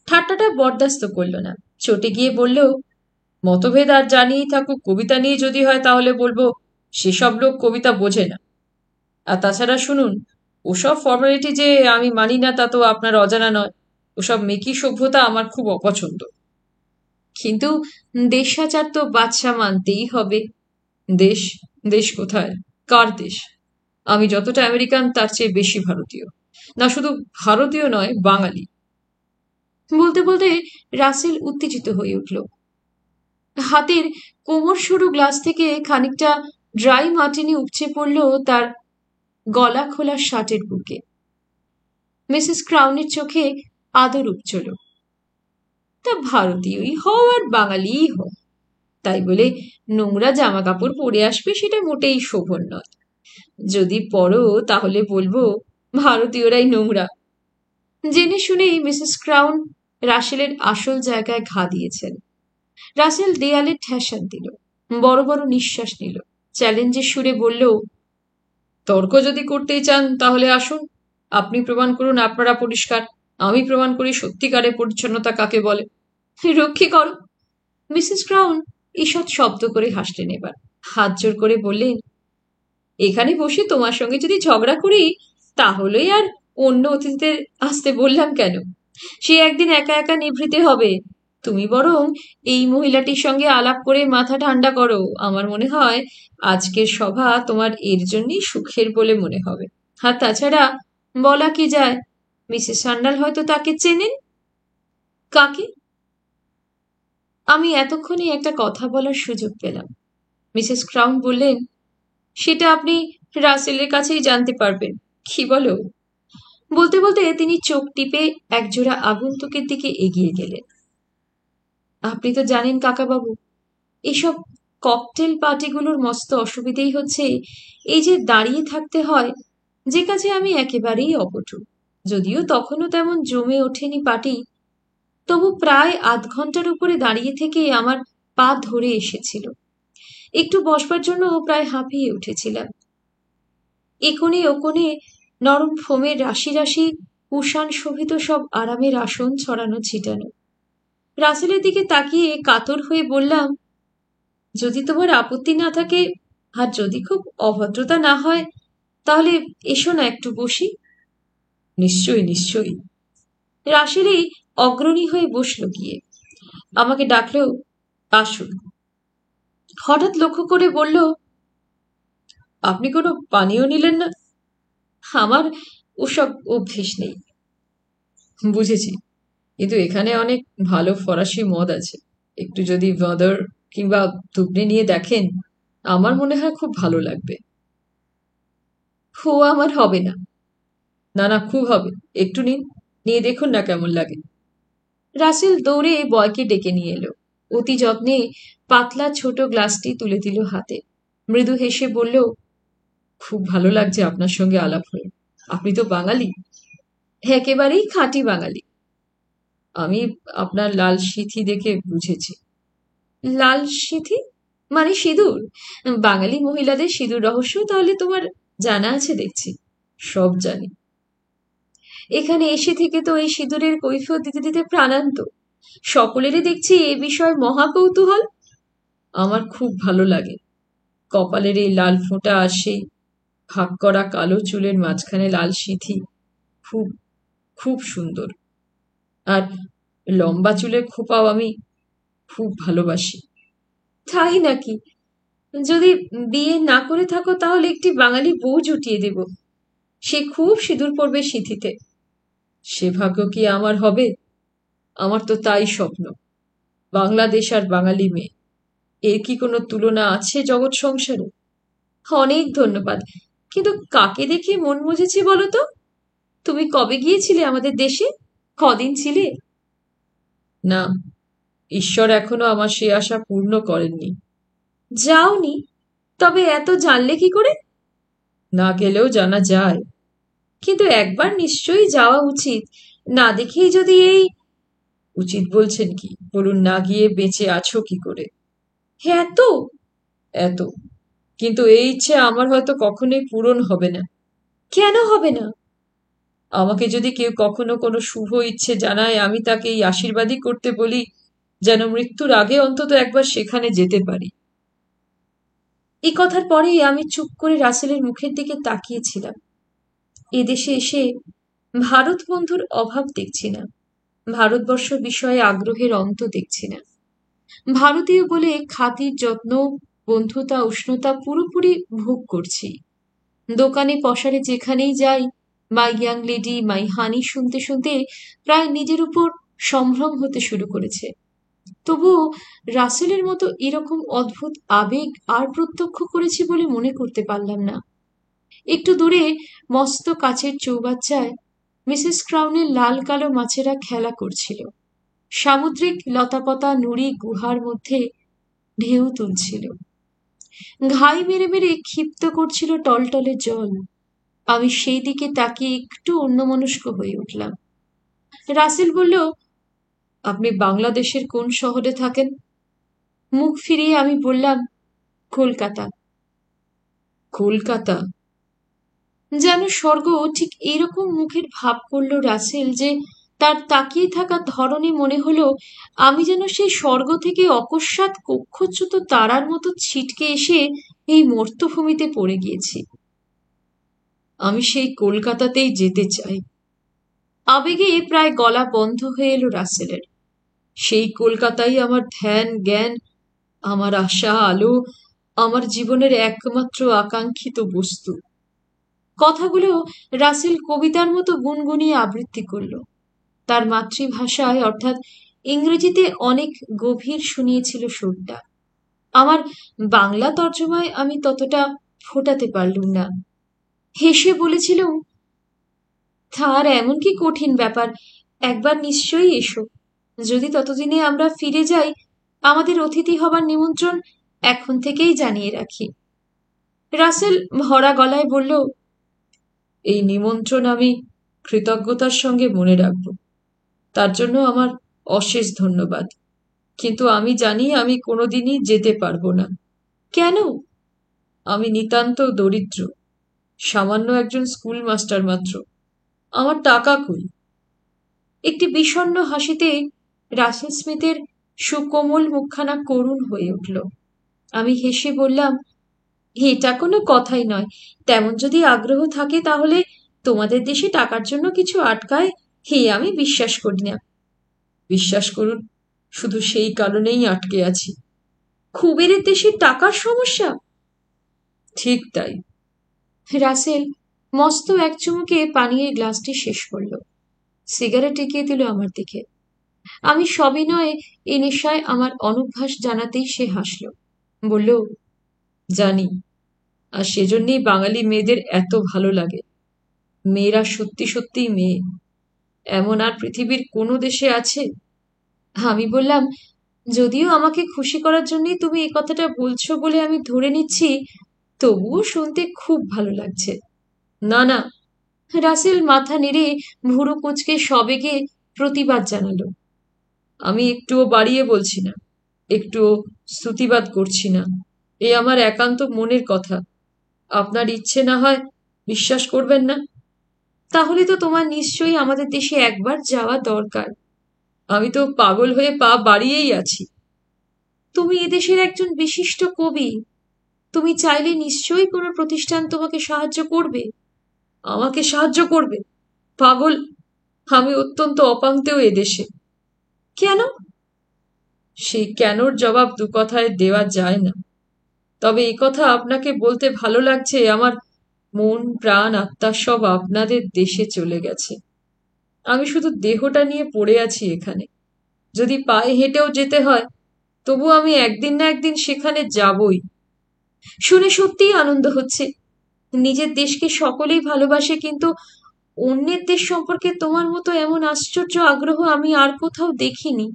ঠাট্টাটা বরদাস্ত করল না। চটে গিয়ে বলল, মতভেদ আর জানিয়েই থাকুক, কবিতা নিয়ে যদি হয় তাহলে বলবো সেসব লোক কবিতা বোঝে না। আর তাছাড়া শুনুন, ওসব ফর্মালিটি যে আমি মানি না তা তো আপনার অজানা নয়। ওসব মেকি সভ্যতা আমার খুব অপছন্দ। কিন্তু দেশাচার তো বাদশা মানতেই হবে। দেশ? দেশ কোথায়? কার দেশ? আমি যতটা আমেরিকান তার চেয়ে বেশি ভারতীয়। না, শুধু ভারতীয় নয়, বাঙালি। বলতে বলতে রাসেল উত্তেজিত হয়ে উঠল। হাতের কোমর সরু গ্লাস থেকে খানিকটা ড্রাই মার্টিনি উপচে পড়ল তার গলা খোলা শার্টের বুকে। মিসেস ক্রাউনের চোখে আদর উপচল। তা ভারতীয়ই হও আর বাঙালিই হও, তাই বলে নোংরা জামা কাপড় পরে আসবে সেটা মোটেই শোভন নয়। যদি পরো তাহলে বলবো ভারতীয়রাই নোংরা। জেনে শুনেই মিসেস ক্রাউন রাসেলের আসল জায়গায় ঘা দিয়েছেন। রাসেল দেয়ালে ঠেসান দিল, বড় বড় নিঃশ্বাস নিল, চ্যালেঞ্জের সুরে বলল, তর্ক যদি করতেই চান তাহলে আসুন। আপনি প্রমাণ করুন আপনারা পরিষ্কার, আমি প্রমাণ করি সত্যিকারের পরিচ্ছন্নতা কাকে বলে। রক্ষী করো। মিসেস ক্রাউন ঈষৎ শব্দ করে হাসলেন। এবার হাত জোর করে বললেন, এখানে বসে তোমার সঙ্গে যদি ঝগড়া করি তাহলে আর অন্য অতিথিদের আসতে বললাম কেন? সে একদিন একা একা নিভৃতে হবে। তুমি বরং এই মহিলাটির সঙ্গে আলাপ করে মাথা ঠান্ডা করো। আমার মনে হয় আজকের সভা তোমার এর জন্যই সুখের বলে মনে হবে। আর তাছাড়া বলা কি যায়, মিসেস সান্যাল হয়তো তাকে চেনেন। কাকে? আমি এতক্ষণে একটা কথা বলার সুযোগ পেলাম। মিসেস ক্রাউন বললেন, সেটা আপনি রাসেলের কাছেই জানতে পারবেন। কি বলো? বলতে বলতে তিনি চোখ টিপে একজোড়া আগন্তুকের দিকে এগিয়ে গেলেন। আপনি তো জানেন কাকাবাবু, এসব ককটেল পার্টিগুলোর মস্ত অসুবিধেই হচ্ছে এই যে দাঁড়িয়ে থাকতে হয়, যে কাজে আমি একেবারেই অপটু। যদিও তখনও তেমন জমে ওঠেনি পার্টি, তবু প্রায় আধ ঘন্টার উপরে দাঁড়িয়ে থেকে আমার পা ধরে এসেছিল। একটু বসবার জন্য প্রায় হাঁপিয়ে উঠেছিলাম। একোণে ওকোণে নরম ফোমের রাশি রাশি কুষাণ শোভিত সব আরামের আসন ছড়ানো ছিটানো। রাসেলের দিকে তাকিয়ে কাতর হয়ে বললাম, যদি তোমার আপত্তি না থাকে আর যদি খুব অভদ্রতা না হয় তাহলে এসো না, একটু বসি। নিশ্চয়ই নিশ্চয়ই। রাসেলই অগ্রণী হয়ে বসল গিয়ে। আমাকে ডাকলো, আসুন। হঠাৎ লক্ষ্য করে বলল, আপনি কোনো পানীয় নিলেন না? আমার ওসব অভ্যেস নেই। বুঝেছি, কিন্তু এখানে অনেক ভালো ফরাসি মদ আছে। একটু যদি ভাদার কিংবা ধুবড়ি নিয়ে দেখেন, আমার মনে হয় খুব ভালো লাগবে। ও আমার হবে না। না না, খুব হবে। একটু নিন, নিয়ে দেখুন না কেমন লাগে। রাসেল দৌড়ে বয়কে ডেকে নিয়ে এলো। অতি যত্নে পাতলা ছোট গ্লাসটি তুলে দিল হাতে। মৃদু হেসে বলল, খুব ভালো লাগছে আপনার সঙ্গে আলাপ হয়ে। আপনি তো বাঙালি? একেবারেই খাঁটি বাঙালি। আমি আপনার লাল সিথি দেখে বুঝেছি। লাল সিঁথি মানে সিঁদুর? বাঙালি মহিলাদের সিঁদুর রহস্য তাহলে তোমার জানা আছে দেখছি। সব জানি। এখানে এসে থেকে তো এই সিঁদুরের কৈফিয়ত দিতে দিতে প্রাণান্ত। সকলেরই দেখছি এ বিষয়ে মহা কৌতূহল। আমার খুব ভালো লাগে। কপালের এই লাল ফোঁটা আর সেই ভাগ করা কালো চুলের মাঝখানে লাল সিথি, খুব খুব সুন্দর। আর লম্বা চুলের খোপাও আমি খুব ভালোবাসি। তাই নাকি? যদি বিয়ে না করে থাকো তাহলে একটি বাঙালি বউ জুটিয়ে দেব। সে খুব সিঁদুর পরবে সিঁথিতে। সে ভাগ্য কি আমার হবে? আমার তো তাই স্বপ্ন। বাংলাদেশ আর বাঙালি মেয়ে, এর কি কোনো তুলনা আছে জগৎ সংসারে? অনেক ধন্যবাদ। কিন্তু কাকে দেখে মন বুঝেছি বলো তো? তুমি কবে গিয়েছিলে আমাদের দেশে? কদিন ছিলে? না, ঈশ্বর এখনো আমার সে আশা পূর্ণ করেননি। যাওনি? তবে এত জানলে কি করে? না গেলেও জানা যায়। কিন্তু একবার নিশ্চয়ই যাওয়া উচিত। না দেখেই যদি এই... উচিত বলছেন কি? বলুন, না গিয়ে বেঁচে আছো কি করে? হ্যাঁ তো। এত, কিন্তু এই ইচ্ছে আমার হয়তো কখনোই পূরণ হবে না। কেন হবে না? আমাকে যদি কেউ কখনো কোনো শুভ ইচ্ছে জানায়, আমি তাকে এই আশীর্বাদই করতে বলি, যেন মৃত্যুর আগে অন্তত একবার সেখানে যেতে পারি। এই কথার পরেই আমি চুপ করে রাসেলের মুখের দিকে তাকিয়েছিলাম। এদেশে এসে ভারত বন্ধুর অভাব দেখছি না। ভারতবর্ষ বিষয়ে আগ্রহের অন্ত দেখছি না। ভারতীয় বলে খাতির যত্ন, বন্ধুতা, উষ্ণতা পুরোপুরি ভোগ করছি। দোকানে পসারে যেখানেই যাই, মাই ইয়াং লেডি, মাই হানি শুনতে শুনতে প্রায় নিজের উপর সম্ভ্রম হতে শুরু করেছে। তবুও রাসেলের মতো এরকম অদ্ভুত আবেগ আর প্রত্যক্ষ করেছি বলে মনে করতে পারলাম না। একটু দূরে মস্ত কাচের চৌবাচ্চায় মিসেস ক্রাউনের লাল কালো মাছেরা খেলা করছিল। সামুদ্রিক লতাপতা নুড়ি গুহার মধ্যে ঢেউ তুলছিল। ঘাই মেরে মেরে ক্ষিপ্ত করছিল টলটলে জল। আমি সেই দিকে তাকিয়ে একটু অন্যমনস্ক হয়ে উঠলাম। রাসেল বলল, আপনি বাংলাদেশের কোন শহরে থাকেন? মুখ ফিরিয়ে আমি বললাম, কলকাতা। কলকাতা? যেন স্বর্গ। ঠিক এইরকম মুখের ভাব করল রাসেল যে তার তাকিয়ে থাকার ধরনে মনে হলো আমি যেন সেই স্বর্গ থেকে অকস্মাৎ কক্ষচ্যুত তারার মতো ছিটকে এসে এই মর্তভূমিতে পড়ে গিয়েছি। আমি সেই কলকাতাতেই যেতে চাই। আবেগে প্রায় গলা বন্ধ হয়ে এলো রাসেলের। সেই কলকাতাই আমার ধ্যান জ্ঞান, আমার আশা আলো, আমার জীবনের একমাত্র আকাঙ্ক্ষিত বস্তু। কথাগুলো রাসেল কবিতার মতো গুনগুনিয়ে আবৃত্তি করল। তার মাতৃভাষায় অর্থাৎ ইংরেজিতে অনেক গভীর শুনিয়েছিল সুরটা। আমার বাংলা তর্জমায় আমি ততটা ফোটাতে পারলুম না। হেসে বলেছিলুম, তার এমন কি কঠিন ব্যাপার, একবার নিশ্চয়ই এসো। যদি ততদিনে আমরা ফিরে যাই, আমাদের অতিথি হবার নিমন্ত্রণ এখন থেকেই জানিয়ে রাখি। রাসেল ভরা গলায় বলল, এই নিমন্ত্রণ আমি কৃতজ্ঞতার সঙ্গে মনে রাখব। তার জন্য আমার অশেষ ধন্যবাদ। কিন্তু আমি জানি আমি কোনোদিনই যেতে পারবো না। কেন? আমি নিতান্ত দরিদ্র, সামান্য একজন স্কুল মাস্টার মাত্র। আমার টাকা কই? একটি বিষণ্ণ হাসিতে রাসেল স্মিথের সুকোমল মুখখানা করুণ হয়ে উঠল। আমি হেসে বললাম, এটা কোনো কথাই নয়। তেমন যদি আগ্রহ থাকে তাহলে তোমাদের দেশে টাকার জন্য কিছু আটকায়, হে আমি বিশ্বাস করি না। বিশ্বাস করুন, শুধু সেই কারণেই আটকে আছি। কুবেরের দেশে টাকার সমস্যা? ঠিক তাই। রাসেল মস্ত এক চুমুকে পানীয়ের গ্লাসটি শেষ করল, সিগারেট এগিয়ে দিল আমার দিকে। আমি সবিনয়ে এ নেশায় আমার অনভ্যাস জানাতেই সে হাসল, বলল, জানি, আর সেজন্যই বাঙালি মেয়েদের এত ভালো লাগে। মেয়েরা সত্যি সত্যিই মেয়ে। এমন আর পৃথিবীর কোনো দেশে আছে? আমি বললাম, যদিও আমাকে খুশি করার জন্যই তুমি এই কথাটা বলছো বলে আমি ধরে নিচ্ছি, তবুও শুনতে খুব ভালো লাগছে। না না। রাসেল মাথা নেড়ে ভুরু কুঁচকে সবেগে প্রতিবাদ জানালো। আমি একটুও বাড়িয়ে বলছি না, একটুও স্তুতিবাদ করছি না। এ আমার একান্ত মনের কথা। আপনার ইচ্ছে না হয় বিশ্বাস করবেন না। তাহলে তো তোমার নিশ্চয়ই আমাদের দেশে একবার যাওয়া দরকার। আমি তো পাগল হয়ে পা বাড়িয়েই আছি। তুমি এদেশের একজন বিশিষ্ট কবি, তুমি চাইলে নিশ্চয়ই কোনো প্রতিষ্ঠান তোমাকে সাহায্য করবে। আমাকে সাহায্য করবে? পাগল! আমি অত্যন্ত অপাংতেও এদেশে। কেন? সেই কেনর জবাব দু কথায় দেওয়া যায় না। তবে এই কথা আপনাকে বলতে ভালো লাগছে, আমার মন প্রাণ আত্মা সব আপনাদের দেশে চলে গেছে। আমি শুধু দেহটা নিয়ে পড়ে আছি এখানে। যদি পায়ে হেঁটেও যেতে হয়, তবু আমি একদিন না একদিন সেখানে যাবই। শুনে সত্যিই আনন্দ হচ্ছে। নিজের দেশকে সকলেই ভালোবাসে, কিন্তু অন্যের দেশ সম্পর্কে তোমার মতো এমন আশ্চর্য আগ্রহ আমি আর কোথাও দেখিনি।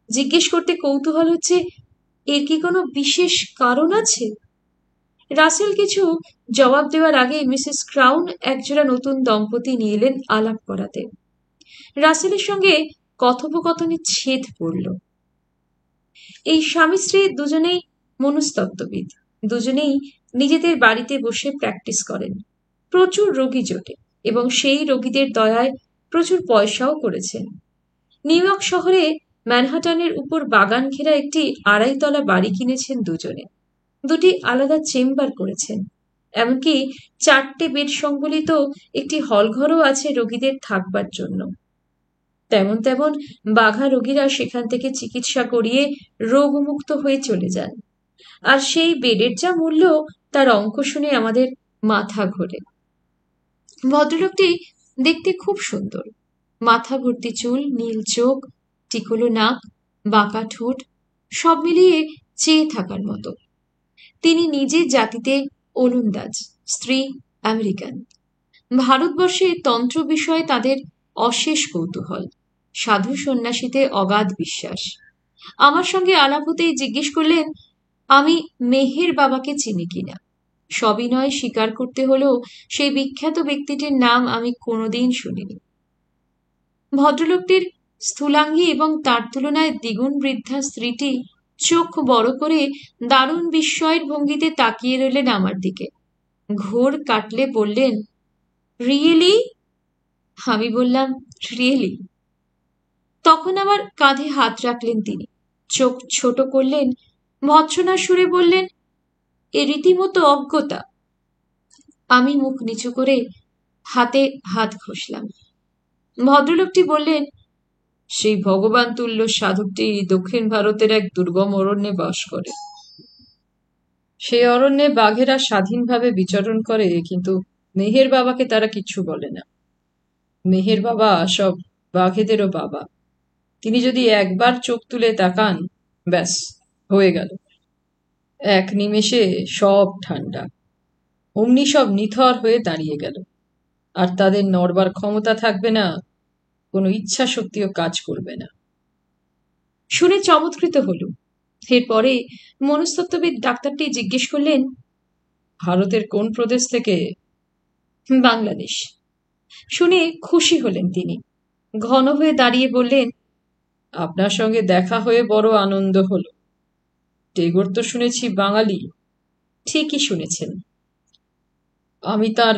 জিজ্ঞেস করতে কৌতূহল হচ্ছে, এর কি কোনো বিশেষ কারণ আছে? রাসেল কিছু জবাব দেওয়ার আগে মিসেস ক্রাউন একজোড়া নতুন দম্পতি নিয়ে এলেন আলাপ করাতে। রাসেলের সঙ্গে কথোপকথনে ছেদ পড়ল। এই স্বামী স্ত্রী দুজনেই মনস্তত্ত্ববিদ, দুজনেই নিজেদের বাড়িতে বসে প্র্যাকটিস করেন। প্রচুর রোগী জোটে এবং সেই রোগীদের দয়ায় প্রচুর পয়সাও করেছেন। নিউ ইয়র্ক শহরে ম্যানহাটানের উপর বাগান ঘেরা একটি ২.৫ তলা বাড়ি কিনেছেন দুজনে। দুটি আলাদা চেম্বার করেছেন, এমনকি ৪টে বেড সংবলিত একটি হলঘরও আছে রোগীদের থাকবার জন্য। তেমন তেমন বাঘা রোগীরা সেখান থেকে চিকিৎসা করিয়ে রোগমুক্ত হয়ে চলে যান। আর সেই বেডের যা মূল্য, তার অঙ্ক শুনে আমাদের মাথা ঘোরে। ভদ্রলোকটি দেখতে খুব সুন্দর, মাথা ভর্তি চুল, নীল চোখ, টিকলো নাক, বাঁকা ঠোঁট, সব মিলিয়ে চেয়ে থাকার মতো। তিনি নিজে জাতিতে ওলন্দাজ, স্ত্রী আমেরিকান। ভারতবর্ষে তন্ত্র বিষয়ে তাদের অশেষ কৌতূহল, সাধু সন্ন্যাসীতে অগাধ বিশ্বাস। আমার সঙ্গে আলাপ হতেই জিজ্ঞেস করলেন আমি মেহের বাবাকে চিনি কিনা। সবিনয়ে স্বীকার করতে হলেও সেই বিখ্যাত ব্যক্তিটির নাম আমি কোনোদিন শুনিনি। ভদ্রলোকটির স্থূলাঙ্গী এবং তার তুলনায় দ্বিগুণ বৃদ্ধা স্ত্রীটি চোখ বড় করে দারুণ বিস্ময়ের ভঙ্গিতে তাকিয়ে রইলেন আমার দিকে। ঘোর কাটলে বললেন, রিয়েলি? আমি বললাম, রিয়েলি। তখন আমার কাঁধে হাত রাখলেন তিনি, চোখ ছোট করলেন, ভৎসনার সুরে বললেন, এ রীতিমতো অজ্ঞতা। আমি মুখ নিচু করে হাতে হাত ঘষলাম। ভদ্রলোকটি বললেন, সেই ভগবান তুল্য সাধকটি দক্ষিণ ভারতের এক দুর্গম অরণ্যে বাস করে। সেই অরণ্যে বাঘেরা স্বাধীনভাবে বিচরণ করে, কিন্তু মেহের বাবাকে তারা কিচ্ছু বলে না। মেহের বাবা সব বাঘেদেরও বাবা। তিনি যদি একবার চোখ তুলে তাকান, ব্যাস হয়ে গেল। এক নিমেষে সব ঠান্ডা। অমনি সব নিথর হয়ে দাঁড়িয়ে গেল। আর তাদের নড়বার ক্ষমতা থাকবে না, কোনো ইচ্ছা শক্তিও কাজ করবে না। শুনে চমৎকৃত হলুম। এরপরে মনস্তত্ত্ববিদ ডাক্তারটি জিজ্ঞেস করলেন, ভারতের কোন প্রদেশ থেকে? বাংলাদেশ। শুনে খুশি হলেন তিনি, ঘন হয়ে দাঁড়িয়ে বললেন, আপনার সঙ্গে দেখা হয়ে বড় আনন্দ হলো। টেগোর তো শুনেছি বাঙালি। ঠিকই শুনেছেন। আমি তার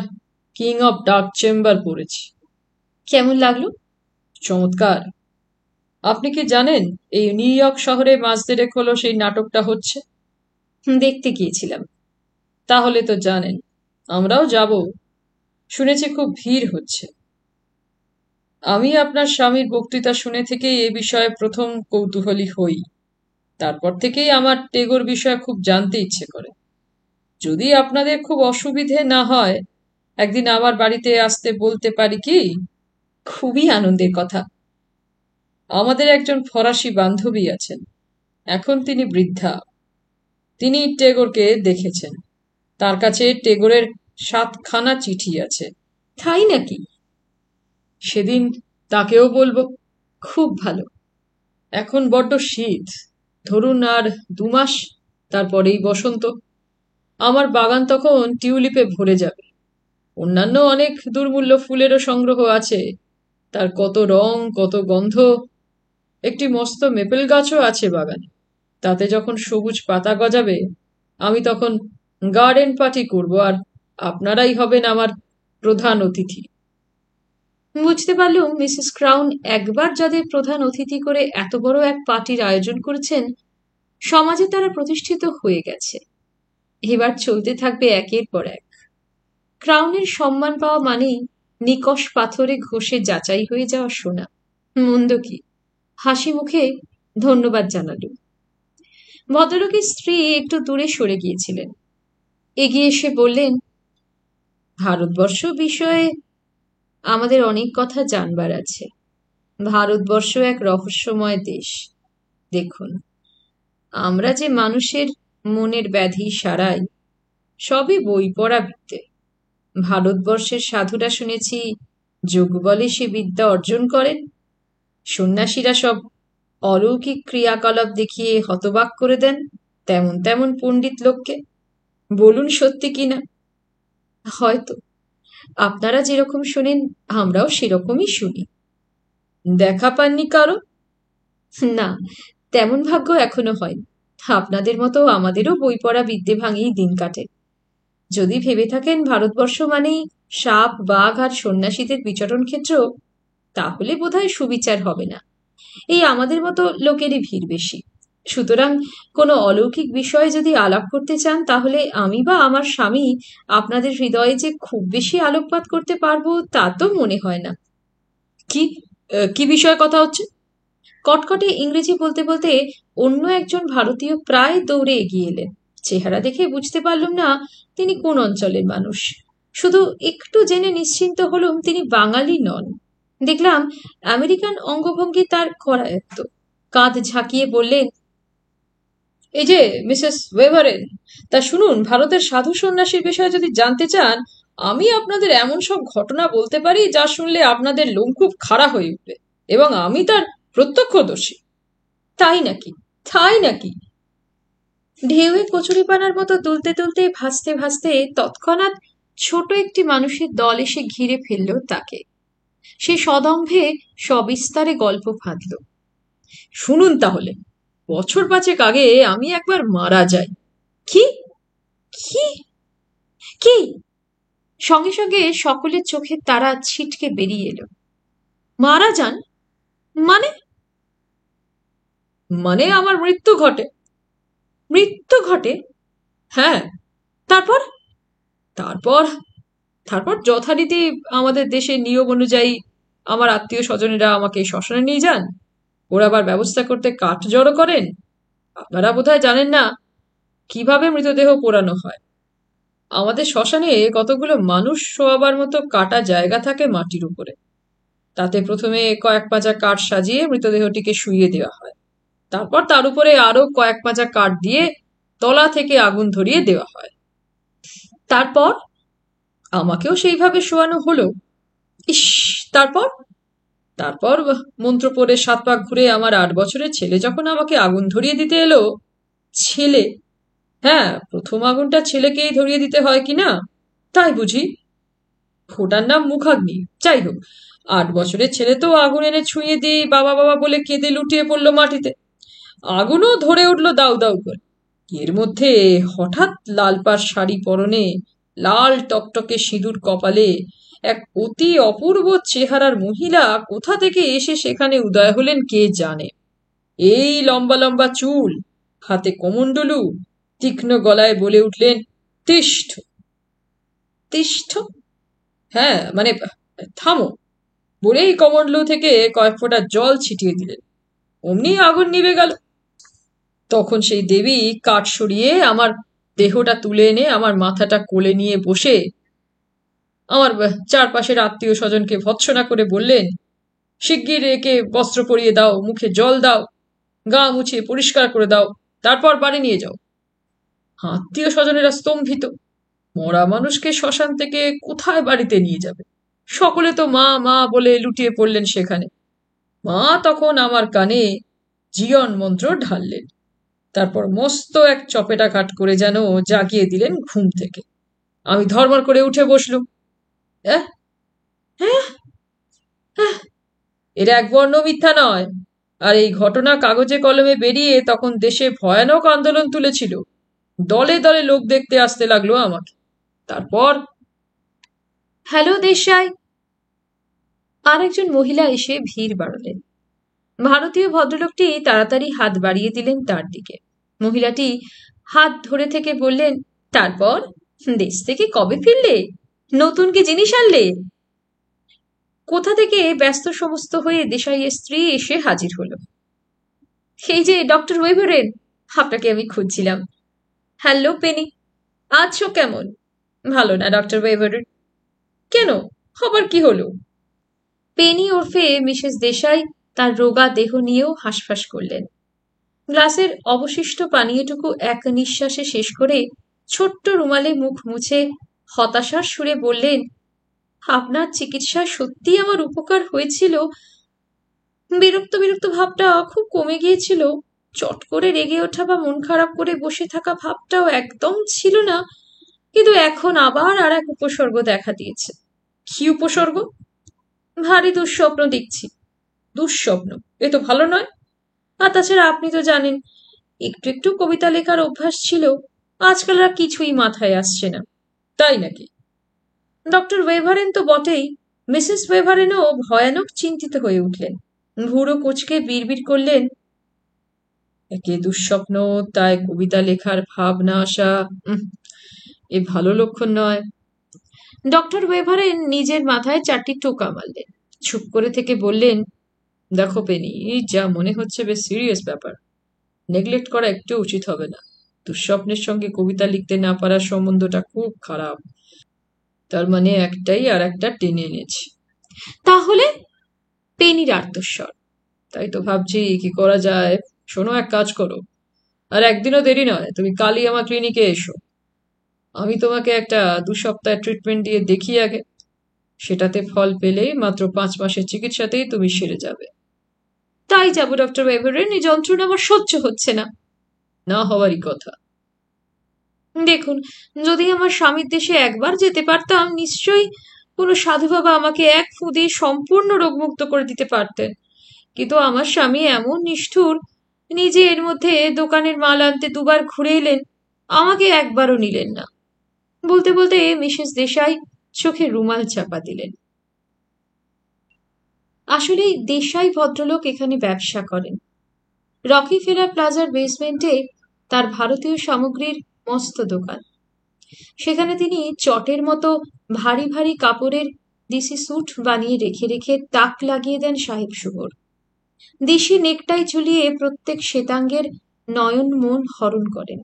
কিং অব ডার্ক চেম্বার পড়েছি। কেমন লাগলো? চমৎকার। আপনি কি জানেন এই নিউ ইয়র্ক শহরে মাস দেড়েক হলো সেই নাটকটা হচ্ছে? দেখতে গিয়েছিলাম। তাহলে তো জানেন, আমরাও যাব। শুনেছি খুব ভিড় হচ্ছে। আমি আপনার স্বামীর বক্তৃতা শুনে থেকেই এ বিষয়ে প্রথম কৌতূহলী হই। তারপর থেকেই আমার টেগোর বিষয়ে খুব জানতে ইচ্ছে করে। যদি আপনাদের খুব অসুবিধে না হয়, একদিন আমার বাড়িতে আসতে বলতে পারি কি? খুবই আনন্দের কথা। আমাদের একজন ফরাসি বান্ধবী আছেন, এখন তিনি বৃদ্ধা। তিনি টেগোরকে দেখেছেন। তার কাছে টেগোরের 7খানা চিঠি আছে। তাই নাকি? সেদিন তাকেও বলবো। খুব ভালো। এখন বড্ড শীত, ধরুন আর 2 মাস, তারপরেই বসন্ত। আমার বাগান তখন টিউলিপে ভরে যাবে। অন্যান্য অনেক দুর্মূল্য ফুলেরও সংগ্রহ আছে, তার কত রং, কত গন্ধ। একটি মস্ত মেপেল গাছও আছে বাগানে। তাতে যখন সবুজ পাতা গজাবে, আমি তখন গার্ডেন পার্টি করব, আর আপনারাই হবেন আমার প্রধান অতিথি। বুঝতে পারলুম মিসেস ক্রাউন একবার যাদের প্রধান অতিথি করে এত বড় এক পার্টির আয়োজন করেছেন, সমাজে তারা প্রতিষ্ঠিত হয়ে গেছে। এবার চলতে থাকবে একের পর এক। ক্রাউনের সম্মান পাওয়া মানেই নিকষ পাথরে ঘষে যাচাই হয়ে যাওয়া সোনা। মন্দ কি? হাসি মুখে ধন্যবাদ জানালুম। ভদ্রলোকের স্ত্রী একটু দূরে সরে গিয়েছিলেন। এগিয়ে এসে বললেন, ভারতবর্ষ বিষয়ে আমাদের অনেক কথা জানবার আছে। ভারতবর্ষ এক রহস্যময় দেশ। দেখুন, আমরা যে মানুষের মনের ব্যাধি সারাই, সবই বই পড়া বিদ্যে। ভারতবর্ষের সাধুরা শুনেছি যোগ বলে সে বিদ্যা অর্জন করেন। সন্ন্যাসীরা সব অলৌকিক ক্রিয়াকলাপ দেখিয়ে হতবাক করে দেন তেমন তেমন পণ্ডিত লোককে। বলুন সত্যি কিনা? হয়তো আপনারা যেরকম শোনেন আমরাও সেরকমই শুনি। দেখা পাননি কারো? না, তেমন ভাগ্য এখনো হয়নি। আপনাদের মতো আমাদেরও বই পড়া বিদ্যে ভাঙেই দিন কাটে। যদি ভেবে থাকেন ভারতবর্ষ মানেই সাপ, বাঘ আর সন্ন্যাসীদের বিচরণ ক্ষেত্র, তাহলে বোধহয় সুবিচার হবে না। এই আমাদের মতো লোকেরই ভিড় বেশি। সুতরাং কোনো অলৌকিক বিষয়ে যদি আলাপ করতে চান, তাহলে আমি বা আমার স্বামী আপনাদের হৃদয়ে যে খুব বেশি আলোকপাত করতে পারবো তা তো মনে হয় না। কি কি বিষয়ে কথা হচ্ছে? কটকটে ইংরেজি বলতে বলতে অন্য একজন ভারতীয় প্রায় দৌড়ে এগিয়ে এলেন। চেহারা দেখে বুঝতে পারলুম না তিনি কোন অঞ্চলের মানুষ। শুধু একটু জেনে নিশ্চিন্ত হলুম তিনি বাঙালি নন। দেখলাম আমেরিকান অঙ্গভঙ্গি তার করায়ত্ত। কাঁধ ঝাঁকিয়ে বললেন, এই যে মিসেস ওয়েভারেন, তা শুনুন, ভারতের সাধু সন্ন্যাসীর বিষয়ে যদি জানতে চান, আমি আপনাদের এমন সব ঘটনা বলতে পারি যা শুনলে আপনাদের লোম খুব খাড়া হয়ে উঠবে, এবং আমি তার প্রত্যক্ষদর্শী। তাই নাকি? তাই নাকি? ঢেউয়ে কচুরিপানার মতো দুলতে দুলতে ভাসতে ভাসতে তৎক্ষণাৎ ছোট একটি মানুষের দল এসে ঘিরে ফেলল তাকে। সে সদম্ভে সবিস্তারে গল্প ফাঁদল। শুনুন তাহলে, বছর 5 আগে আমি একবার মারা যাই। কি? কি? কি? সঙ্গে সঙ্গে সকলের চোখের তারা ছিটকে বেরিয়ে এলো। মারা যান? মানে? মানে আমার মৃত্যু ঘটে। মৃত্যু ঘটে? হ্যাঁ। তারপর? তারপর তারপর যথারীতি আমাদের দেশের নিয়ম অনুযায়ী আমার আত্মীয় স্বজনেরা আমাকে শ্মশানে নিয়ে যান। ওরা আবার ব্যবস্থা করতে কাঠ জড়ো করেন। আপনারা বোধহয় জানেন না কিভাবে মৃতদেহ পোড়ানো হয়। আমাদের শ্মশানে কতগুলো মানুষ শোয়াবার মতো কাটা জায়গা থাকে মাটির উপরে। তাতে প্রথমে কয়েক পাঁচা কাঠ সাজিয়ে মৃতদেহটিকে শুইয়ে দেওয়া হয়। তারপর তার উপরে আরো কয়েক পাঁচা কাঠ দিয়ে তলা থেকে আগুন ধরিয়ে দেওয়া হয়। তারপর? আমাকেও সেইভাবে শোয়ানো হলো। ইস! তারপর তারপর মন্ত্র পড়ে 7 পাক ঘুরে আমার 8 বছরের ছেলে যখন আমাকে আগুন ধরিয়ে দিতে এলো। ছেলে? হ্যাঁ, প্রথম আগুনটা ছেলেকেই ধরিয়ে দিতে হয় কিনা তাই বুঝি। ওটার নাম মুখাগ্নি। যাই হোক, 8 বছরের ছেলে তো আগুন এনে ছুঁয়ে দিয়ে বাবা বাবা বলে কেঁদে লুটিয়ে পড়লো মাটিতে। আগুনও ধরে উঠলো দাউ দাউ করে। এর মধ্যে হঠাৎ লাল পাড় শাড়ি পরনে, লাল টকটকে সিঁদুর কপালে এক অতি অপূর্ব চেহারার মহিলা কোথা থেকে এসে সেখানে উদয় হলেন কে জানে। এই লম্বা লম্বা চুল, হাতে কমণ্ডলু, তীক্ষ্ণ গলায় বলে উঠলেন, তিষ্ঠ। তিষ্ঠ? হ্যাঁ, মানে থামো বলেই কমণ্ডলু থেকে কয়েক ফোঁটা জল ছিটিয়ে দিলেন। অমনি আগুন নিভে গেল। তখন সেই দেবী কাঠ সরিয়ে আমার দেহটা তুলে এনে আমার মাথাটা কোলে নিয়ে বসে আমার চারপাশের আত্মীয় স্বজনকে ভৎসনা করে বললেন, শিগগির একে বস্ত্র পরিয়ে দাও, মুখে জল দাও, গা মুছিয়ে পরিষ্কার করে দাও, তারপর বাড়ি নিয়ে যাও। আত্মীয় স্বজনেরা স্তম্ভিত। মরা মানুষকে শ্মশান থেকে কোথায় বাড়িতে নিয়ে যাবে? সকলে তো মা মা বলে লুটিয়ে পড়লেন সেখানে। মা তখন আমার কানে জীবন মন্ত্র ঢাললেন, তারপর মস্ত এক চপেটাঘাত করে যেন জাগিয়ে দিলেন ঘুম থেকে। আমি ধর্মর করে উঠে বসলুম। এহ, হ্যাঁ, এর এক বর্ণ মিথ্যা নয়। আর এই ঘটনা কাগজে কলমে বেরিয়ে তখন দেশে ভয়ানক আন্দোলন তুলেছিল। দলে দলে লোক দেখতে আসতে লাগলো আমাকে। তারপর হ্যালো দেশাই। আর একজন মহিলা এসে ভিড় বাড়ালেন। ভারতীয় ভদ্রলোকটি তাড়াতাড়ি হাত বাড়িয়ে দিলেন তার দিকে। মহিলাটি হাত ধরে থেকে বললেন, তারপর দেশ থেকে কবে ফিরলে? নতুন কি জিনিস আনলে? কোথা থেকে ব্যস্ত সমস্ত হয়ে দেশাইয়ের স্ত্রী এসে হাজির হলো। এই যে ডক্টর ওয়েভারেন, আপনাকে আমি খুঁজছিলাম। হ্যালো পেনি, আছো কেমন? ভালো না ডক্টর ওয়েভারেন। কেন, আবার কি হলো? পেনি ওরফে মিসেস দেশাই তার রোগা দেহ নিয়েও হাঁসফাঁস করলেন। গ্লাসের অবশিষ্ট পানীয়টুকু এক নিঃশ্বাসে শেষ করে ছোট্ট রুমালে মুখ মুছে হতাশার সুরে বললেন, আপনার চিকিৎসায় সত্যি আমার উপকার হয়েছিল। বিরক্ত বিরক্ত ভাবটা খুব কমে গিয়েছিল। চট করে রেগে ওঠা বা মন খারাপ করে বসে থাকা ভাবটাও একদম ছিল না। কিন্তু এখন আবার আর এক উপসর্গ দেখা দিয়েছে। কি উপসর্গ? ভারী দুঃস্বপ্ন দেখছি। দুঃস্বপ্ন? এ তো ভালো নয়। আর তাছাড়া আপনি তো জানেন, একটু একটু কবিতা লেখার অভ্যাস ছিল, আজকাল আর কিছুই মাথায় আসছে না। তাই নাকি? ডক্টর ওয়েভারেন তো বটেই, মিসেস ওয়েভারেনও ভয়ানক চিন্তিত হয়ে উঠলেন। ভুরু কুঁচকে বিড়বিড় করলেন, একে দুঃস্বপ্ন, তাই কবিতা লেখার ভাব না আসা, এ ভালো লক্ষণ নয়। ডক্টর ওয়েভারেন নিজের মাথায় 4টি টোকা মারলেন। চুপ করে থেকে বললেন, দেখো পেনি, যা মনে হচ্ছে বেশ সিরিয়াস ব্যাপার। নেগলেক্ট করা একটু উচিত হবে না। দুঃস্বপ্নের সঙ্গে কবিতা লিখতে না পারার সম্বন্ধটা খুব খারাপ। তার মানে একটাই আর একটা টেনে এনেছে। তাহলে? পেনির আর্তস্বর। তাই তো ভাবছি কি করা যায়। শোনো, এক কাজ করো, আর একদিনও দেরি নয়, তুমি কালই আমার ক্লিনিকে এসো। আমি তোমাকে একটা 2 সপ্তাহের ট্রিটমেন্ট দিয়ে দেখি আগে। সেটাতে ফল পেলে মাত্র 5 মাসের চিকিৎসাতেই তুমি সেরে যাবে। তাই যাবো ডক্টর ওয়েভারেন, এই যন্ত্রণা আমার সহ্য হচ্ছে না। না হওয়ারই কথা। দেখুন, যদি আমার স্বামীর দেশে একবার যেতে পারতাম, নিশ্চয়ই কোনো সাধু বাবা আমাকে এক ফু দিয়ে সম্পূর্ণ রোগমুক্ত করে দিতে পারতেন। কিন্তু আমার স্বামী এমন নিষ্ঠুর, নিজে এর মধ্যে দোকানের মাল আনতে 2বার ঘুরে এলেন, আমাকে একবারও নিলেন না। বলতে বলতে মিসেস দেশাই চোখে রুমাল চাপা দিলেন। আসলে দেশাই ভদ্রলোক এখানে ব্যবসা করেন। রকি ফেলার প্লাজার বেসমেন্টে তার ভারতীয় সামগ্রীর মস্ত দোকান। সেখানে তিনি চটের মতো ভারী ভারী কাপড়ের দেশি স্যুট বানিয়ে রেখে রেখে তাক লাগিয়ে দেন সাহেব শুভর। দেশি নেকটাই ঝুলিয়ে প্রত্যেক শ্বেতাঙ্গের নয়ন মন হরণ করেন।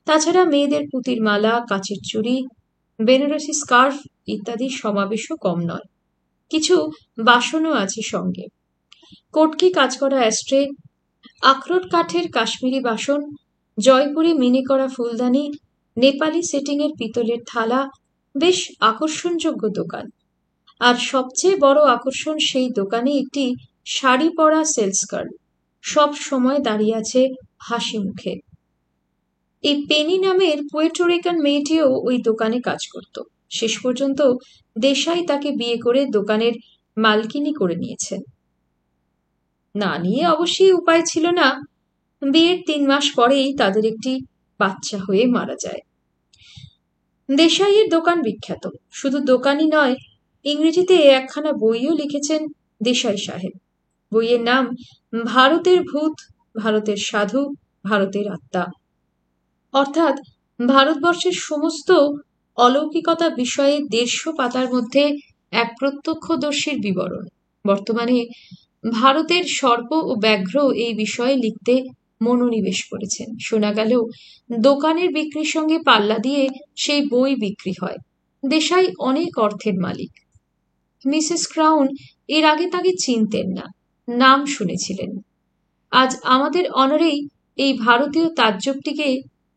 তাছাড়া মেয়েদের পুঁতির মালা, কাচের চুড়ি, বেনারসি স্কার্ফ ইত্যাদি সমাবেশও কম নয়। কিছু বাসনও আছে সঙ্গে। কটকি কাজ করা অ্যাস্ট্রে, আখরোট কাঠের কাশ্মীরি বাসন, জয়পুরি মিনি করা ফুলদানি, নেপালি সেটিংয়ের পিতলের থালা। বেশ আকর্ষণযোগ্য দোকান। আর সবচেয়ে বড় আকর্ষণ, সেই দোকানে একটি শাড়ি পরা সেলস গার্ল সব সময় দাঁড়িয়ে আছে হাসি মুখে। এই পেনি নামের পুয়ের্টোরিকান মেয়েটিও ওই দোকানে কাজ করত। শেষ পর্যন্ত দেশাই তাকে বিয়ে করে দোকানের মালকিনি করে নিয়েছেন। না নিয়ে অবশ্যই উপায় ছিল না। বিয়ের 3 মাস পরেই তাদের একটি বাচ্চা হয়ে মারা যায়। দেশাইয়ের দোকান বিখ্যাত। শুধু দোকানই নয়, ইংরেজিতে একখানা বইও লিখেছেন দেশাই সাহেব। বইয়ের নাম ভারতের ভূত, ভারতের সাধু, ভারতের আত্মা। অর্থাৎ ভারতবর্ষের সমস্ত অলৌকিকতা বিষয়ে ১৫০ পাতার মধ্যে এক প্রত্যক্ষদর্শীর বিবরণ। বর্তমানে ভারতের সর্প ও ব্যাঘ্র এই বিষয়ে লিখতে মনোনিবেশ করেছেন। শোনা গেল দোকানের বিক্রির সঙ্গে পাল্লা দিয়ে সেই বই বিক্রি হয়। দেশাই অনেক অর্থের মালিক। মিসেস ক্রাউন এর আগে তাকে চিনতেন না, নাম শুনেছিলেন। আজ আমাদের অনারেই এই ভারতীয় তাজ্জবটিকে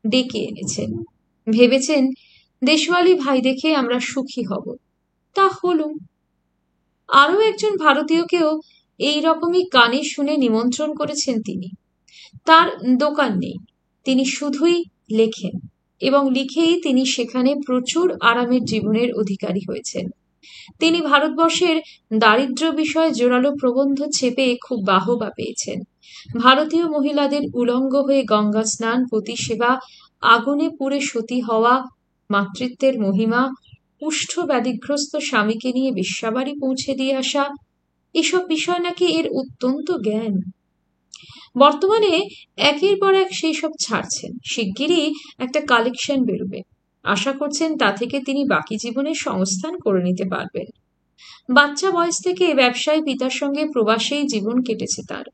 ডেকে এনেছেন। ভেবেছেন দেশওয়ালি ভাই দেখে আমরা সুখী হব। তা হলো। আরও একজন ভারতীয়কেও এই রকমই কানে শুনে নিমন্ত্রণ করেছেন তিনি। তার দোকান নেই, তিনি শুধুই লেখেন, এবং লিখেই তিনি সেখানে প্রচুর আরামের জীবনের অধিকারী হয়েছেন। তিনি ভারতবর্ষের দারিদ্র্য বিষয়ে জোরালো প্রবন্ধ ছেপে খুব বাহবা পেয়েছেন। ভারতীয় মহিলাদের উলঙ্গ হয়ে গঙ্গা স্নান, পতি সেবা, আগুনে পুড়ে সতী হওয়া, মাতৃত্বের মহিমা, কুষ্ঠ ব্যাধিগ্রস্ত স্বামীকে নিয়ে বেশ্যাবাড়ি পৌঁছে দিয়ে আসা, এসব বিষয় নাকি এর অত্যন্ত জ্ঞান। বর্তমানে একের পর এক সেই সব ছাড়ছেন। শিগগিরই একটা কালেকশন বেরোবে। আশা করছেন তা থেকে তিনি বাকি জীবনের সংস্থান করে নিতে পারবেন। বাচ্চা বয়স থেকে ব্যবসায়ী পিতার সঙ্গে প্রবাসেই জীবন কেটেছে তার।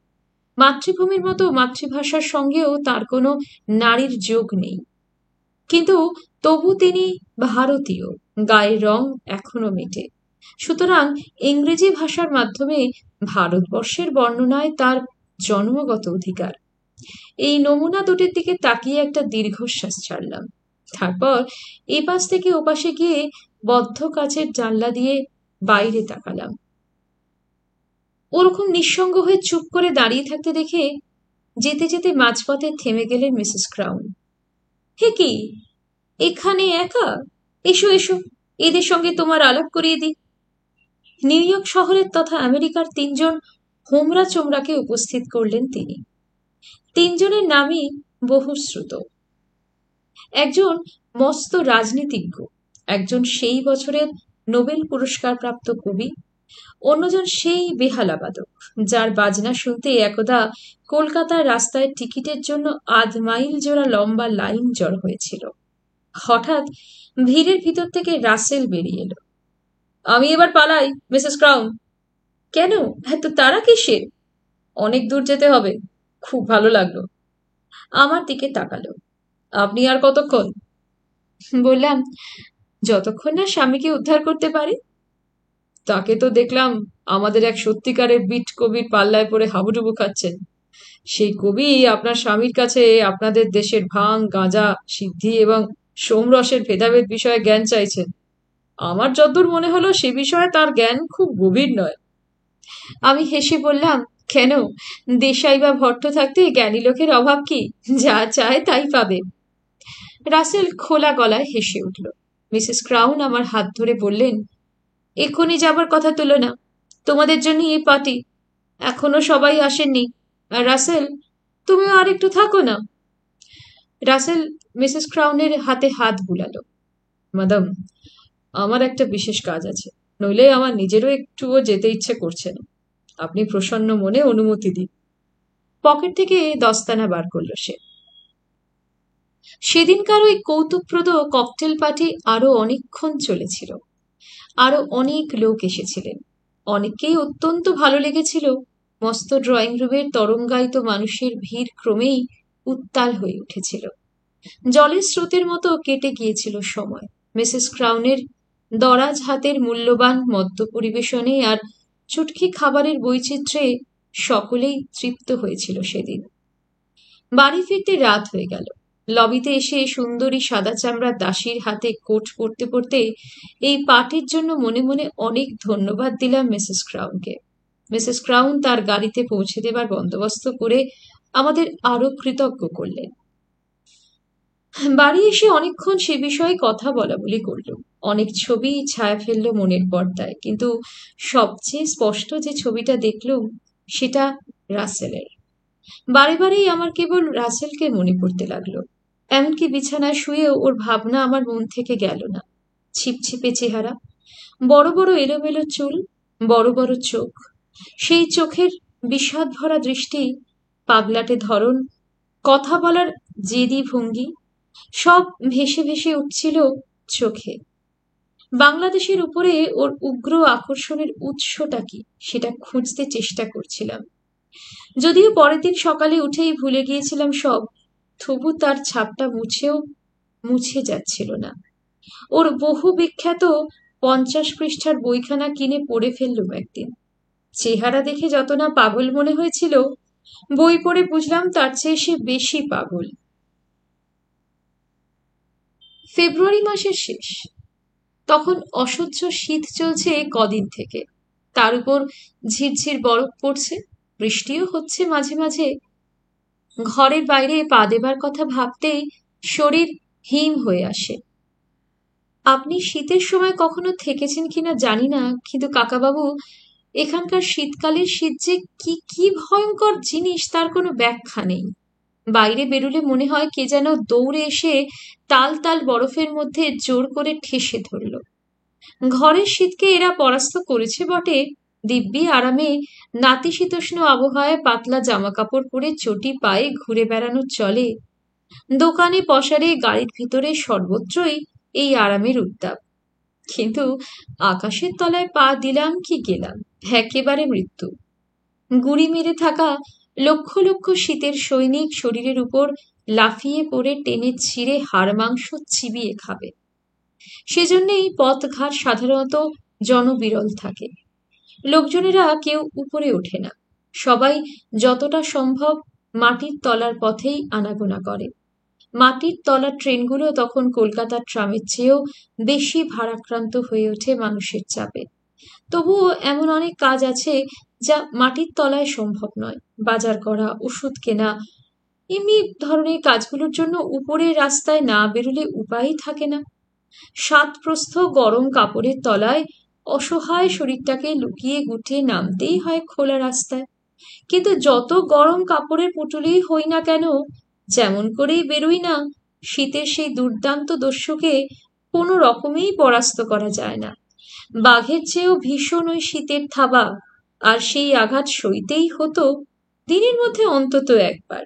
মাতৃভূমির মতো মাতৃভাষার সঙ্গেও তার কোনো নারীর যোগ নেই, কিন্তু তবু তিনি ভারতীয়, গায়ের রং এখনো মেটে। সুতরাং ইংরেজি ভাষার মাধ্যমে ভারতবর্ষের বর্ণনায় তার জন্মগত অধিকার। এই নমুনা দুটির দিকে তাকিয়ে একটা দীর্ঘশ্বাস ছাড়লাম। তারপর এপাশ থেকে ওপাশে গিয়ে বদ্ধ কাচের জানলা দিয়ে বাইরে তাকালাম। ওরকম নিঃসঙ্গ হয়ে চুপ করে দাঁড়িয়ে থাকতে দেখে যেতে যেতে মাঝপথে থেমে গেলেন মিসেস ক্রাউন। হে কি, এখানে একা? এসো এসো, এদের সঙ্গে তোমার আলাপ করিয়ে দিই। নিউ ইয়র্ক শহরের তথা আমেরিকার ৩ জন হোমরা চোমরাকে উপস্থিত করলেন তিনি। ৩ জনের নামই বহুশ্রুত। একজন মস্ত রাজনীতিজ্ঞ, একজন সেই বছরের নোবেল পুরস্কারপ্রাপ্ত কবি, অন্যজন সেই বেহালাবাদক যার বাজনা শুনতে একদা কলকাতার রাস্তায় টিকিটের জন্য ৮ মাইল জোড়া লম্বা লাইন জড়ো হয়েছিল। হঠাৎ ভিড়ের ভিতর থেকে রাসেল বেরিয়ে এলো। আমি এবার পালাই, মিসেস ক্রাউন। কেন এত তাড়া কিসের? অনেক দূর যেতে হবে। খুব ভালো লাগলো। আমার দিকে তাকালো। আপনি আর কতক্ষণ? বললাম, যতক্ষণ না স্বামীকে উদ্ধার করতে পারি। তাকে তো দেখলাম আমাদের এক সত্যিকারের বিট কবির পাল্লায় পড়ে হাবুডুবু খাচ্ছেন। সেই কবি আপনার স্বামীর কাছে আপনাদের দেশের ভাং, গাঁজা, সিদ্ধি এবং সোমরসের ভেদাভেদ বিষয়ে জ্ঞান চাইছেন। আমার যতদূর মনে হলো সে বিষয়ে তার জ্ঞান খুব গভীর নয়। আমি হেসে বললাম, কেন, দেশাই বা ভট্ট থাকতে জ্ঞানী লোকের অভাব কি? যা চায় তাই পাবে। রাসেল খোলা গলায় হেসে উঠল। মিসেস ক্রাউন আমার হাত ধরে বললেন, এক্ষুনি যাবার কথা তুলো না। তোমাদের জন্য এই পার্টি। এখনো সবাই আসেননি। আর রাসেল, তুমিও আর একটু থাকো না। রাসেল মিসেস ক্রাউনের হাতে হাত বুলালো। ম্যাডাম, আমার একটা বিশেষ কাজ আছে, নইলে আমার নিজেরও একটুও যেতে ইচ্ছে করছে না। আপনি প্রসন্ন মনে অনুমতি দিন। পকেট থেকে দস্তানা বার করলো সে। সেদিনকার ওই কৌতুকপ্রদ ককটেল পার্টি আরো অনেকক্ষণ চলেছিল। আরো অনেক লোক এসেছিলেন। অনেককেই অত্যন্ত ভালো লেগেছিল। মস্ত ড্রয়িং রুমের তরঙ্গায়িত মানুষের ভিড় ক্রমেই উত্তাল হয়ে উঠেছিল। জলের স্রোতের মতো কেটে গিয়েছিল সময়। মিসেস ক্রাউনের দরাজ হাতের মূল্যবান মদ্য পরিবেশনে আর চুটকি খাবারের বৈচিত্র্যে সকলেই তৃপ্ত হয়েছিল সেদিন। বাড়ি ফিরতে রাত হয়ে গেল। লবিতে এসে সুন্দরী সাদা চামড়ার দাসীর হাতে কোট পরতে পরতে এই পার্টির জন্য মনে মনে অনেক ধন্যবাদ দিলাম মিসেস ক্রাউনকে। মিসেস ক্রাউন তার গাড়িতে পৌঁছে দেবার বন্দোবস্ত করে আমাদের আরো কৃতজ্ঞ করলেন। বাড়ি এসে অনেকক্ষণ সে বিষয়ে কথা বলা বলি করল। অনেক ছবি ছায়া ফেলল মনের পর্দায়, কিন্তু সবচেয়ে স্পষ্ট যে ছবিটা দেখলুম সেটা রাসেলের। বারে বারেই আমার কেবল রাসেলকে মনে পড়তে লাগলো। এমনকি বিছানায় শুয়েও ওর ভাবনা আমার মন থেকে গেল না। ছিপছিপে চেহারা, বড় বড় এলোমেলো চুল, বড় বড় চোখ, সেই চোখের বিষাদ ভরা দৃষ্টি, পাগলাটে ধরন, কথা বলার জেদি ভঙ্গি, সব ভেসে ভেসে উঠছিল চোখে। বাংলাদেশের উপরে ওর উগ্র আকর্ষণের উৎসটা কি সেটা খুঁজতে চেষ্টা করছিলাম। যদিও পরের দিন সকালে উঠেই ভুলে গিয়েছিলাম সব, তবু তার ছাপটা মুছে যাচ্ছিল না। ওর বহু বিখ্যাত 50 পৃষ্ঠার বইখানা কিনে পড়ে ফেললুম একদিন। চেহারা দেখে যত না পাগল মনে হয়েছিল, বই পড়ে বুঝলাম তার চেয়ে সে বেশি পাগল। ফেব্রুয়ারি মাসের শেষ। তখন অসহ্য শীত চলছে কদিন থেকে, তার উপর ঝিরঝির বরফ পড়ছে, বৃষ্টিও হচ্ছে মাঝে মাঝে। ঘরের বাইরে পা দেবার কথা ভাবতেই শরীর হিম হয়ে আসে। আপনি শীতের সময় কখনো থেকেছেন কিনা জানি না, কিন্তু কাকাবাবু, এখানকার শীতকালের শীত যে কি কি ভয়ঙ্কর জিনিস তার কোনো ব্যাখ্যা নেই। বাইরে বেরুলে মনে হয় কে যেন দৌড়ে এসে তাল তাল বরফের মধ্যে জোর করে ঠেসে ধরল। ঘরের শীতকে এরা পরাস্ত করেছে বটে, দিব্যি আরামে নাতিশীতোষ্ণ আবহাওয়ায় পাতলা জামা কাপড় পরে চটি পায়ে ঘুরে বেড়ানোর চলে। দোকানে পসারে গাড়ির ভিতরে সর্বত্রই এই আরামের উত্তাপ। কিন্তু আকাশের তলায় পা দিলাম কি গেলাম, একেবারে মৃত্যু। গুড়ি মেরে থাকা লক্ষ লক্ষ শীতের সৈনিক শরীরের উপর লাফিয়ে পড়ে টেনে ছিঁড়ে হাড় মাংস চিবিয়ে খাবে। সেজন্যেই পথঘাট সাধারণত জনবিরল থাকে। লোকজনেরা কেউ উপরে ওঠে না, সবাই যতটা সম্ভব মাটির তলার পথেই আনাগোনা করে। মাটির তলার ট্রেনগুলো তখন কলকাতার ট্রামের চেয়েও বেশি ভারাক্রান্ত হয়ে ওঠে মানুষের চাপে। তবুও এমন অনেক কাজ আছে যা মাটির তলায় সম্ভব নয়। বাজার করা, ওষুধ কেনা, এমনি ধরনের কাজগুলোর জন্য উপরের রাস্তায় না বেরুলে উপায়ই থাকে না। সাতপ্রস্থ গরম কাপড়ের তলায় অসহায় শরীরটাকে লুকিয়ে গুটিয়ে নামতেই হয় খোলা রাস্তায়। কিন্তু যত গরম কাপড়ের পুটুলি হই না কেন, যেমন করেই বেরোই না, শীতের সেই দুর্দান্ত দস্যুকে কোনো রকমেই পরাস্ত করা যায় না। বাঘের চেয়েও ভীষণ ওই শীতের থাবা, আর সেই আঘাত সইতেই হতো দিনের মধ্যে অন্তত একবার।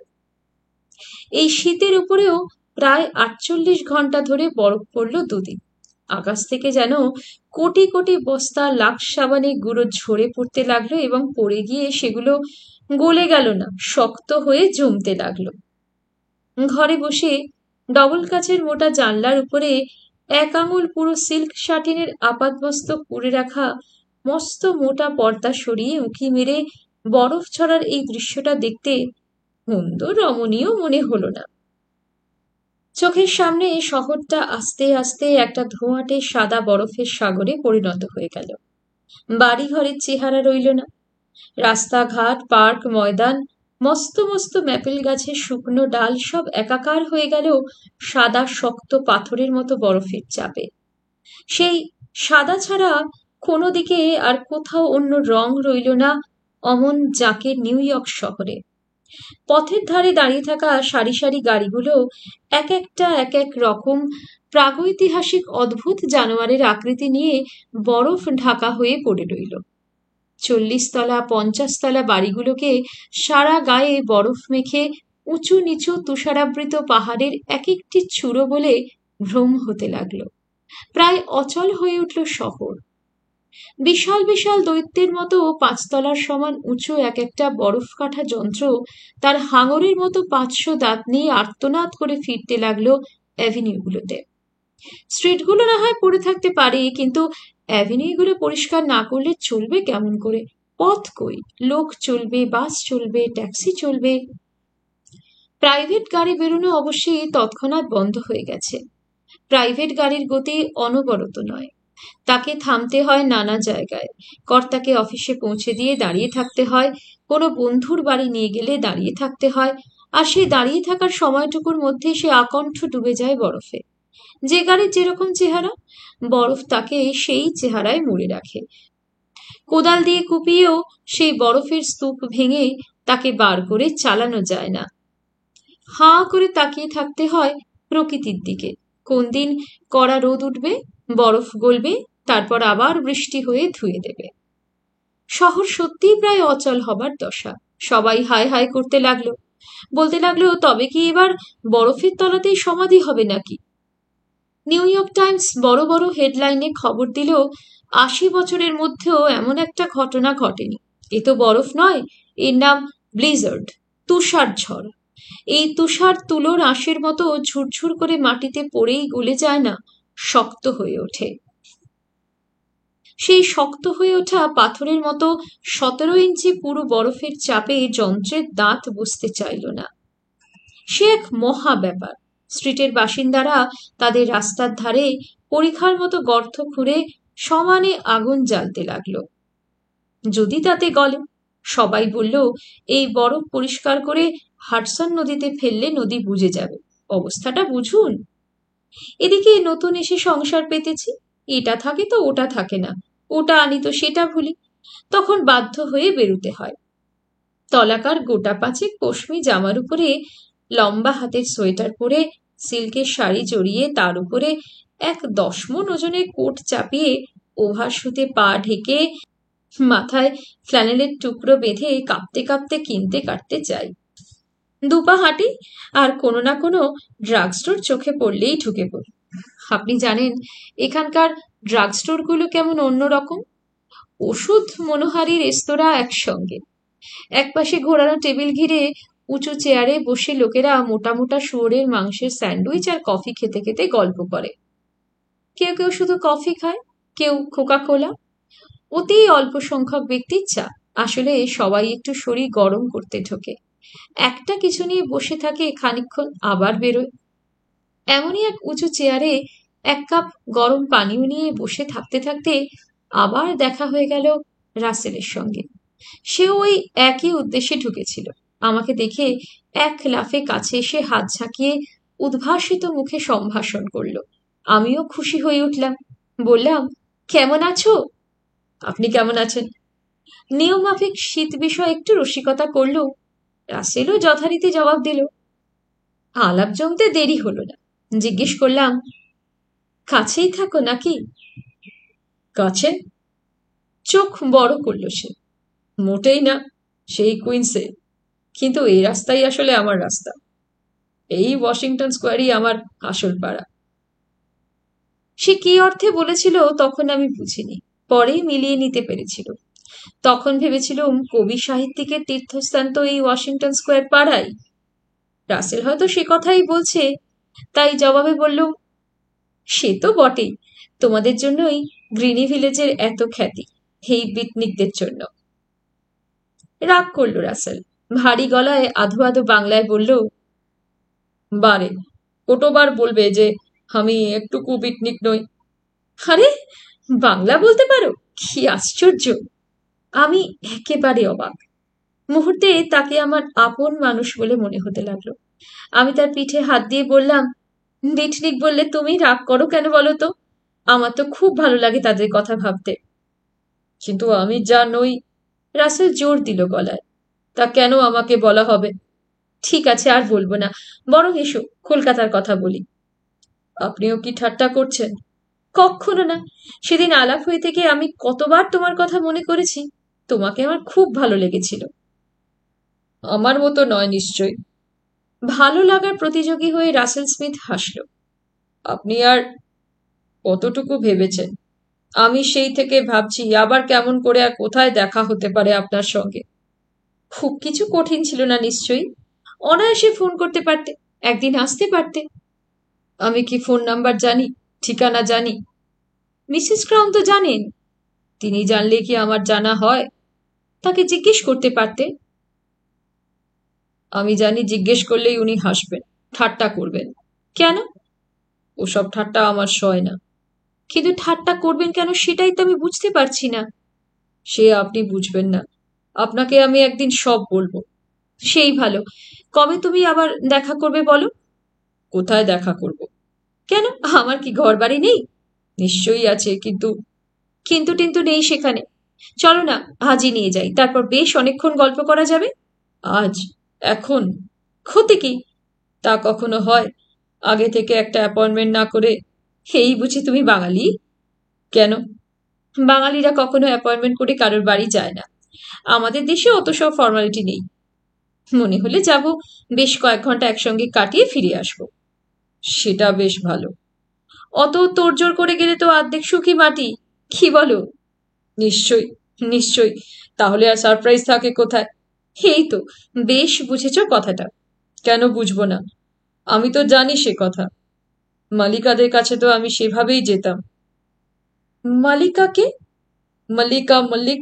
এই শীতের উপরেও প্রায় 48 ঘন্টা ধরে বরফ পড়ল দুদিন। আকাশ থেকে যেন কোটি কোটি বস্তা লাক্স সাবানে গুঁড়ো ঝরে পড়তে লাগলো এবং পড়ে গিয়ে সেগুলো গলে গেল না, শক্ত হয়ে জমতে লাগলো। ঘরে বসে ডবল কাচের মোটা জানলার উপরে এক আঙুল পুরো সিল্ক শাটিনের আপাতমস্তক পুড়ে রাখা মস্ত মোটা পর্দা সরিয়ে উঁকি মেরে বরফ ছড়ার এই দৃশ্যটা দেখতে মন্দ রমণীয় মনে হলো না। চোখের সামনে শহরটা আস্তে আস্তে একটা ধোঁয়াটে সাদা বরফের সাগরে পরিণত হয়ে গেল। বাড়ি ঘরের চেহারা রইল না। রাস্তাঘাট, পার্ক, ময়দান, মস্ত মস্ত ম্যাপেল গাছের শুকনো ডাল সব একাকার হয়ে গেল সাদা শক্ত পাথরের মতো বরফের চাপে। সেই সাদা ছাড়া কোনো দিকে আর কোথাও অন্য রং রইল না অমন জাঁকের নিউ ইয়র্ক শহরে। পথের ধারে দাঁড়িয়ে থাকা সারি সারি গাড়িগুলো এক একটা এক এক রকম প্রাগৈতিহাসিক অদ্ভুত জানোয়ারের আকৃতি নিয়ে বরফ ঢাকা হয়ে পড়ে রইল। 40 তলা 50 তলা বাড়িগুলোকে সারা গায়ে বরফ মেখে উঁচু নিচু তুষারাবৃত পাহাড়ের এক একটি চূড়ো বলে ভ্রম হতে লাগলো। প্রায় অচল হয়ে উঠল শহর। বিশাল বিশাল দৈত্যের মতো 5 তলার সমান উঁচু এক একটা বরফ কাটা যন্ত্র তার হাঙরের মতো 500 দাঁত নিয়ে আর্তনাদ করে ফিরতে লাগলো অ্যাভিনিউগুলোতে। স্ট্রিটগুলো না হয় পড়ে থাকতে পারে, কিন্তু অ্যাভিনিউগুলো পরিষ্কার না করলে চলবে কেমন করে? পথ কই? লোক চলবে, বাস চলবে, ট্যাক্সি চলবে। প্রাইভেট গাড়ি বেরোনো অবশ্যই তৎক্ষণাৎ বন্ধ হয়ে গেছে। প্রাইভেট গাড়ির গতি অনবরত নয়, তাকে থামতে হয় নানা জায়গায়। কর্তাকে অফিসে পৌঁছে দিয়ে দাঁড়িয়ে থাকতে হয়, কোনো বন্ধুর বাড়ি নিয়ে গেলে দাঁড়িয়ে থাকতে হয়, আর সেই দাঁড়িয়ে থাকার সময়টুকুর মধ্যে সে আকণ্ঠ ডুবে যায় বরফে। যে গাড়ির যেরকম চেহারা, বরফ তাকে সেই চেহারায় মুড়ে রাখে। কোদাল দিয়ে কুপিয়েও সেই বরফের স্তূপ ভেঙে তাকে বার করে চালানো যায় না। হাঁ করে তাকিয়ে থাকতে হয় প্রকৃতির দিকে। কোন দিন কড়া রোদ উঠবে, বরফ গলবে, তারপর আবার বৃষ্টি হয়ে ধুয়ে দেবে। শহর সত্যিই প্রায় অচল হবার দশা। সবাই হায় হায় করতে লাগলো। বলতে লাগলো, তবে কি এবার বরফের তলাতেই সমাধি হবে নাকি? নিউ ইয়র্ক টাইমস বড় বড় হেডলাইনে খবর দিল, 80 বছরের মধ্যেও এমন একটা ঘটনা ঘটেনি। এ তো বরফ নয়, এর নাম ব্লিজার্ড, তুষার ঝড়। এই তুষার তুলোর আঁশের মতো ঝুরঝুর করে মাটিতে পড়েই গলে যায় না, শক্ত হয়ে ওঠে। সেই শক্ত হয়ে ওঠা পাথরের মতো 17 ইঞ্চি পুরো বরফের চাপে যন্ত্রের দাঁত বসতে চাইল না। সে এক মহা ব্যাপার। স্ট্রিটের বাসিন্দারা তাদের রাস্তার ধারে পরিখার মতো গর্ত খুঁড়ে সমানে আগুন জ্বালতে লাগলো, যদি তাতে গলে। সবাই বলল, এই বরফ পরিষ্কার করে হাডসন নদীতে ফেললে নদী বুঝে যাবে। অবস্থাটা বুঝুন। এদিকে নতুন এসে সংসার পেতেছি, এটা থাকে তো ওটা থাকে না, ওটা আনি তো সেটা ভুলি, তখন বাধ্য হয়ে বেরুতে হয়। তলাকার গোটা 5 পশমি জামার উপরে লম্বা হাতের সোয়েটার পরে, সিল্কের শাড়ি জড়িয়ে তার উপরে এক 10 মণ ওজনের কোট চাপিয়ে, ওভার সুতে পা ঢেকে, মাথায় ফ্ল্যানেলের টুকরো বেঁধে কাঁপতে কাঁপতে কিনতে কাটতে চাই। দুপা হাঁটি, আর কোনো না কোনো ড্রাগ স্টোর চোখে পড়লেই ঢুকে পড়ি। আপনি জানেন এখানকার ড্রাগ স্টোরগুলো কেমন অন্যরকম। ওষুধ মনোহারী রেস্তোরাঁ একসঙ্গে। একপাশে ঘোরানো টেবিল ঘিরে উঁচু চেয়ারে বসে লোকেরা মোটা মোটা শুয়োরের মাংসের স্যান্ডউইচ আর কফি খেতে খেতে গল্প করে। কেউ কেউ শুধু কফি খায়, কেউ কোকা কোলা। অতি অল্প সংখ্যক ব্যক্তির চা। আসলে সবাই একটু শরীর গরম করতে ঢোকে, একটা কিছু নিয়ে বসে থাকে খানিকক্ষণ, আবার বেরোয়। এমনই এক উঁচু চেয়ারে 1 কাপ গরম পানীয় নিয়ে বসে থাকতে থাকতে আবার দেখা হয়ে গেল রাসেলের সঙ্গে। সেও ওই একই উদ্দেশ্যে ঢুকেছিল। আমাকে দেখে এক লাফে কাছে এসে হাত ঝাঁকিয়ে উদ্ভাসিত মুখে সম্ভাষণ করল। আমিও খুশি হয়ে উঠলাম। বললাম, কেমন আছো? আপনি কেমন আছেন? নিয়মমাফিক শীত বিষয়ে একটু রসিকতা করল। রাসেলও যথারীতি জবাব দিল। আলাপ জমতে দেরি হলো না। জিজ্ঞেস করলাম, কাছেই থাকো নাকি? কাছে? চোখ বড় করল সে। মোটেই না, সেই কুইন্সে। কিন্তু এই রাস্তাই আসলে আমার রাস্তা। এই ওয়াশিংটন স্কোয়ারই আমার আসল পাড়া। সে কি অর্থে বলেছিল তখন আমি বুঝিনি, পরে মিলিয়ে নিতে পেরেছিল। তখন ভেবেছিলুম কবি সাহিত্যিকের তীর্থস্থান তো এই ওয়াশিংটন স্কোয়ার পাড়াই। রাসেল হয়তো সে কথাই বলছে, তাই জবাবে বললুম, সে তো বটেই, তোমাদের জন্যই গ্রিনি ভিলেজের এত খ্যাতি, এই বিটনিকদের জন্য। রাগ করল রাসেল, ভারী গলায় আধো আধো বাংলায় বলল, বারে কতবার বলবে যে আমি একটুকু বিটনিক নই? আরে, বাংলা বলতে পারো? কি আশ্চর্য! আমি একেবারে অবাক। মুহূর্তে তাকে আমার আপন মানুষ বলে মনে হতে লাগলো। আমি তার পিঠে হাত দিয়ে বললাম, বিটনিক বললে তুমি রাগ করো কেন বলো তো? আমার তো খুব ভালো লাগে তাদের কথা ভাবতে। কিন্তু আমি যা নই। রাসেল জোর দিল গলায়। তা কেন আমাকে বলা হবে? ঠিক আছে, আর বলবো না, বরং এসো কলকাতার কথা বলি। আপনিও কি ঠাট্টা করছেন? কখনো না। সেদিন আলাপ হয়ে থেকে আমি কতবার তোমার কথা মনে করেছি। তোমাকে আমার খুব ভালো লেগেছিল। আমার মতো নয় নিশ্চয়ই। ভালো লাগার প্রতিযোগী হয়ে রাসেল স্মিথ হাসল। আপনি আর কতটুকু ভেবেছেন? আমি সেই থেকে ভাবছি আবার কেমন করে আর কোথায় দেখা হতে পারে আপনার সঙ্গে। খুব কিছু কঠিন ছিল না নিশ্চয়ই। অনায়াসে ফোন করতে পারতে, একদিন আসতে পারতে। আমি কি ফোন নাম্বার জানি, ঠিকানা জানি? মিসেস ক্রাউন তো জানেন। তিনি জানলে কি আমার জানা হয়? তাকে জিজ্ঞেস করতে পারতে। আমি জানি জিজ্ঞেস করলেই উনি হাসবেন, ঠাট্টা করবেন। কেন? ওসব ঠাট্টা আমার সয় না। কিন্তু ঠাট্টা করবেন কেন সেটাই তো আমি বুঝতে পারছি না। সে আপনি বুঝবেন না। আপনাকে আমি একদিন সব বলবো। সেই ভালো। কবে তুমি আবার দেখা করবে বলো? কোথায় দেখা করব? কেন, আমার কি ঘর বাড়ি নেই? নিশ্চয়ই আছে, কিন্তু কিন্তু টিন্তু নেই সেখানে। চলো না, আজই নিয়ে যাই, তারপর বেশ অনেকক্ষণ গল্প করা যাবে। আজ? এখন? ক্ষতি কি? তা কখনো হয়? আগে থেকে একটা অ্যাপয়েন্টমেন্ট না করে? এই বুঝি তুমি বাঙালি? কেন? বাঙালিরা কখনো অ্যাপয়েন্টমেন্ট করে কারোর বাড়ি যায় না। আমাদের দেশে অত সব ফর্মালিটি নেই। মনে হলে যাব, বেশ কয়েক ঘন্টা একসঙ্গে কাটিয়ে ফিরে আসবো। সেটা বেশ ভালো। অত তোড়জোড় করে গেলে তো অর্ধেক সুখী মাটি, কি বলো? নিশ্চয়ই, নিশ্চয়ই। তাহলে আর সারপ্রাইজ থাকে কোথায়? এই তো, বেশ বুঝেছ কথাটা। কেন বুঝবো না? আমি তো জানি সে কথা। মালিকাদের কাছে তো আমি সেভাবেই যেতাম। মালিকাকে? মল্লিকা মল্লিক।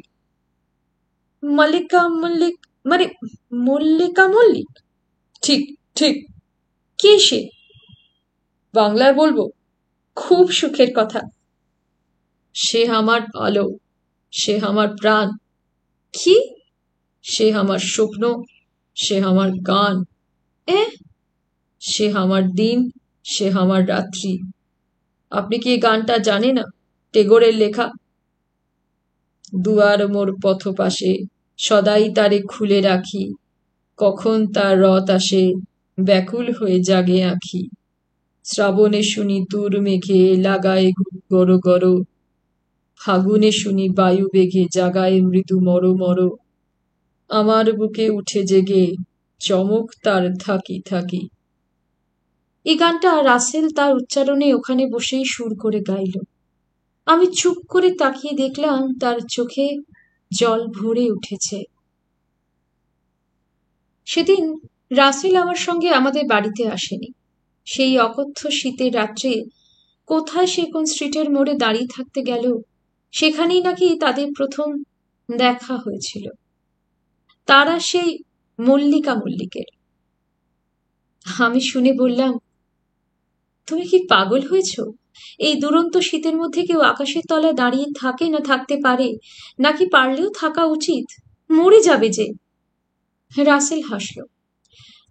মালিকা মল্লিক? মানে মল্লিকা মল্লিক? ঠিক, ঠিক। কে সে? বাংলায় বলবো? খুব সুখের কথা। সে আমার আলো, সে আমার প্রাণ, কি? সে আমার স্বপ্ন, সে আমার গান, এ? সে আমার দিন, সে আমার রাত্রি। আপনি কি এই গানটা জানে না? টেগোরের লেখা। দুয়ার মোর পথপাশে, সদাই তারে খুলে রাখি, কখন তার রথ আসে, ব্যাকুল হয়ে জাগে আঁখি। শ্রাবণে শুনি দূর মেঘে লাগায় গড় গড়, ফাগুনে শুনি বায়ু বেগে জাগায় মৃদু মর মর। আমার বুকে উঠে জেগে চমক তার থাকি থাকি। এই গানটা রাসেল তার উচ্চারণে ওখানে বসেই সুর করে গাইল। আমি চুপ করে তাকিয়ে দেখলাম তার চোখে জল ভরে উঠেছে। সেদিন রাসেল আমার সঙ্গে আমাদের বাড়িতে আসেনি। সেই অকথ্য শীতের রাত্রে কোথায় সে কোন স্ট্রিটের মোড়ে দাঁড়িয়ে থাকতে গেল, সেখানেই নাকি তাদের প্রথম দেখা হয়েছিল। তারা সেই মল্লিকা মল্লিকের। আমি শুনে বললাম, তুমি কি পাগল হয়েছ? এই দুরন্ত শীতের মধ্যে কেউ আকাশের তলায় দাঁড়িয়ে থাকে না থাকতে পারে? নাকি পারলেও থাকা উচিত? মরে যাবে যে। রাসেল হাসল।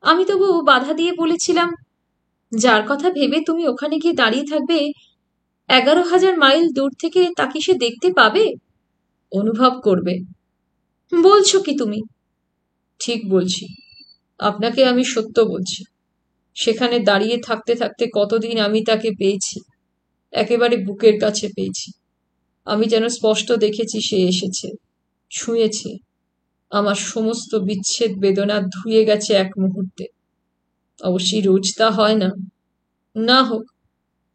আমি তবু বাধা দিয়ে বলেছিলাম, যার কথা ভেবে তুমি ওখানে গিয়ে দাঁড়িয়ে থাকবে, 11,000 মাইল দূর থেকে তা কি সে দেখতে পাবে? অনুভব করবে। বলছো কি তুমি? ঠিক বলছি, আপনাকে আমি সত্য বলছি। সেখানে দাঁড়িয়ে থাকতে থাকতে কতদিন আমি তাকে পেয়েছি, একেবারে বুকের কাছে পেয়েছি। আমি যেন স্পষ্ট দেখেছি সে এসেছে, ছুঁয়েছে। আমার সমস্ত বিচ্ছেদ বেদনা ধুয়ে গেছে এক মুহূর্তে। অবশ্যই রোজ তা হয় না, না হোক,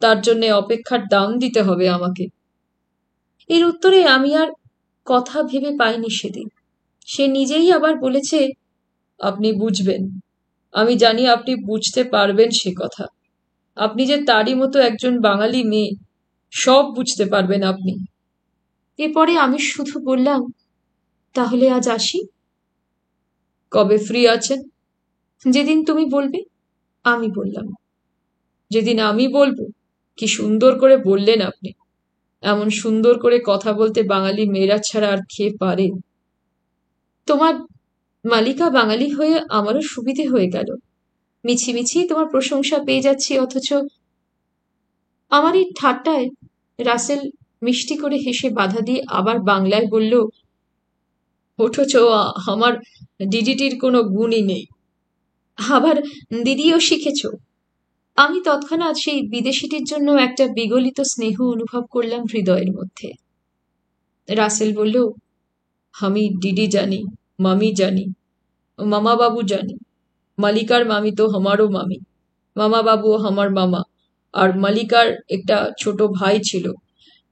তার জন্যে অপেক্ষার দাম দিতে হবে আমাকে। এর উত্তরে আমি আর কথা ভেবে পাইনি সেদিন। সে নিজেই আবার বলেছে, আপনি বুঝবেন, আমি জানি আপনি বুঝতে পারবেন সে কথা। আপনি যে তারই মতো একজন বাঙালি মেয়ে, সব বুঝতে পারবেন আপনি। এরপরে আমি শুধু বললাম, তাহলে আজ আসি? কবে ফ্রি আছেন? যেদিন তুমি বলবে। আমি বললাম। যেদিন আমি বলবো? কি সুন্দর করে বললেন আপনি! এমন সুন্দর করে কথা বলতে বাঙালি মেয়েরা ছাড়া আর কে পারে? তোমার মালিকা বাঙালি হয়ে আমারও সুবিধে হয়ে গেল। মিছিমিছি তোমার প্রশংসা পেয়ে যাচ্ছি, অথচ। আমার এই ঠাট্টায় রাসেল মিষ্টি করে হেসে বাধা দিয়ে আবার বাংলায় বলল, অথচ আমার ডিডিটির কোনো গুণই নেই। আবার দিদিও শিখেছ? আমি তৎক্ষণাৎ সেই বিদেশিটির জন্য একটা বিগলিত স্নেহ অনুভব করলাম হৃদয়ের মধ্যে। রাসেল বলল, আমি ডিডি জানি, মামি জানি, মামা বাবু জানি। মালিকার মামি তো আমারও মামি, মামা বাবু আমার মামা। আর মালিকার একটা ছোট ভাই ছিল,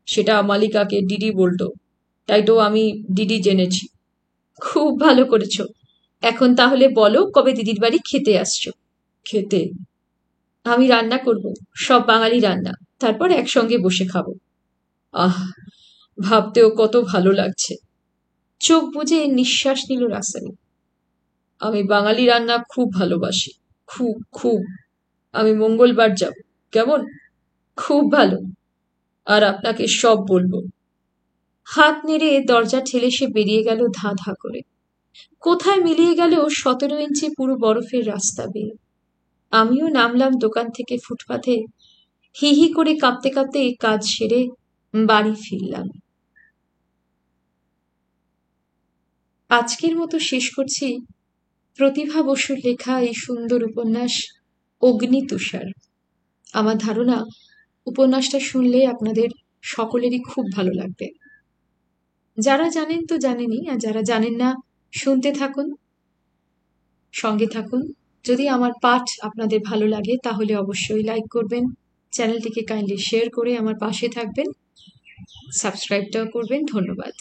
সেটা মালিকাকে ডিডি বলতো, তাই তো আমি ডিডি জেনেছি। খুব ভালো করেছো। এখন তাহলে বলো, কবে দিদির বাড়ি খেতে আসছো? খেতে? আমি রান্না করব, সব বাঙালি রান্না, তারপর একসঙ্গে বসে খাবো। আহ, ভাবতেও কত ভালো লাগছে। চোখ বুজে নিঃশ্বাস নিল রাসেল। আমি বাঙালি রান্না খুব ভালোবাসি, খুব খুব। আমি মঙ্গলবার যাব, কেমন? খুব ভালো। আর আপনাকে সব বলবো। হাত নেড়ে দরজা ঠেলে সে বেরিয়ে গেল ধাঁ ধাঁ করে। কোথায় মিলিয়ে গেল 17 ইঞ্চি পুরো বরফের রাস্তা বেয়ে। আমিও নামলাম দোকান থেকে ফুটপাথে। হি হি করে কাঁপতে কাঁপতে কাজ সেরে বাড়ি ফিরলাম। আজকের মতো শেষ করছি প্রতিভা বসুর লেখা এই সুন্দর উপন্যাস অগ্নি তুষার। আমার ধারণা উপন্যাসটা শুনলে আপনাদের সকলেরই খুব ভালো লাগবে। যারা জানেন তো জানেনই, আর যারা জানেন না, শুনতে থাকুন। সঙ্গে থাকুন। যদি আমার পাঠ আপনাদের ভালো লাগে তাহলে অবশ্যই লাইক করবেন, চ্যানেলটিকে কাইন্ডলি শেয়ার করে আমার পাশে থাকবেন, সাবস্ক্রাইবটাও করবেন। ধন্যবাদ।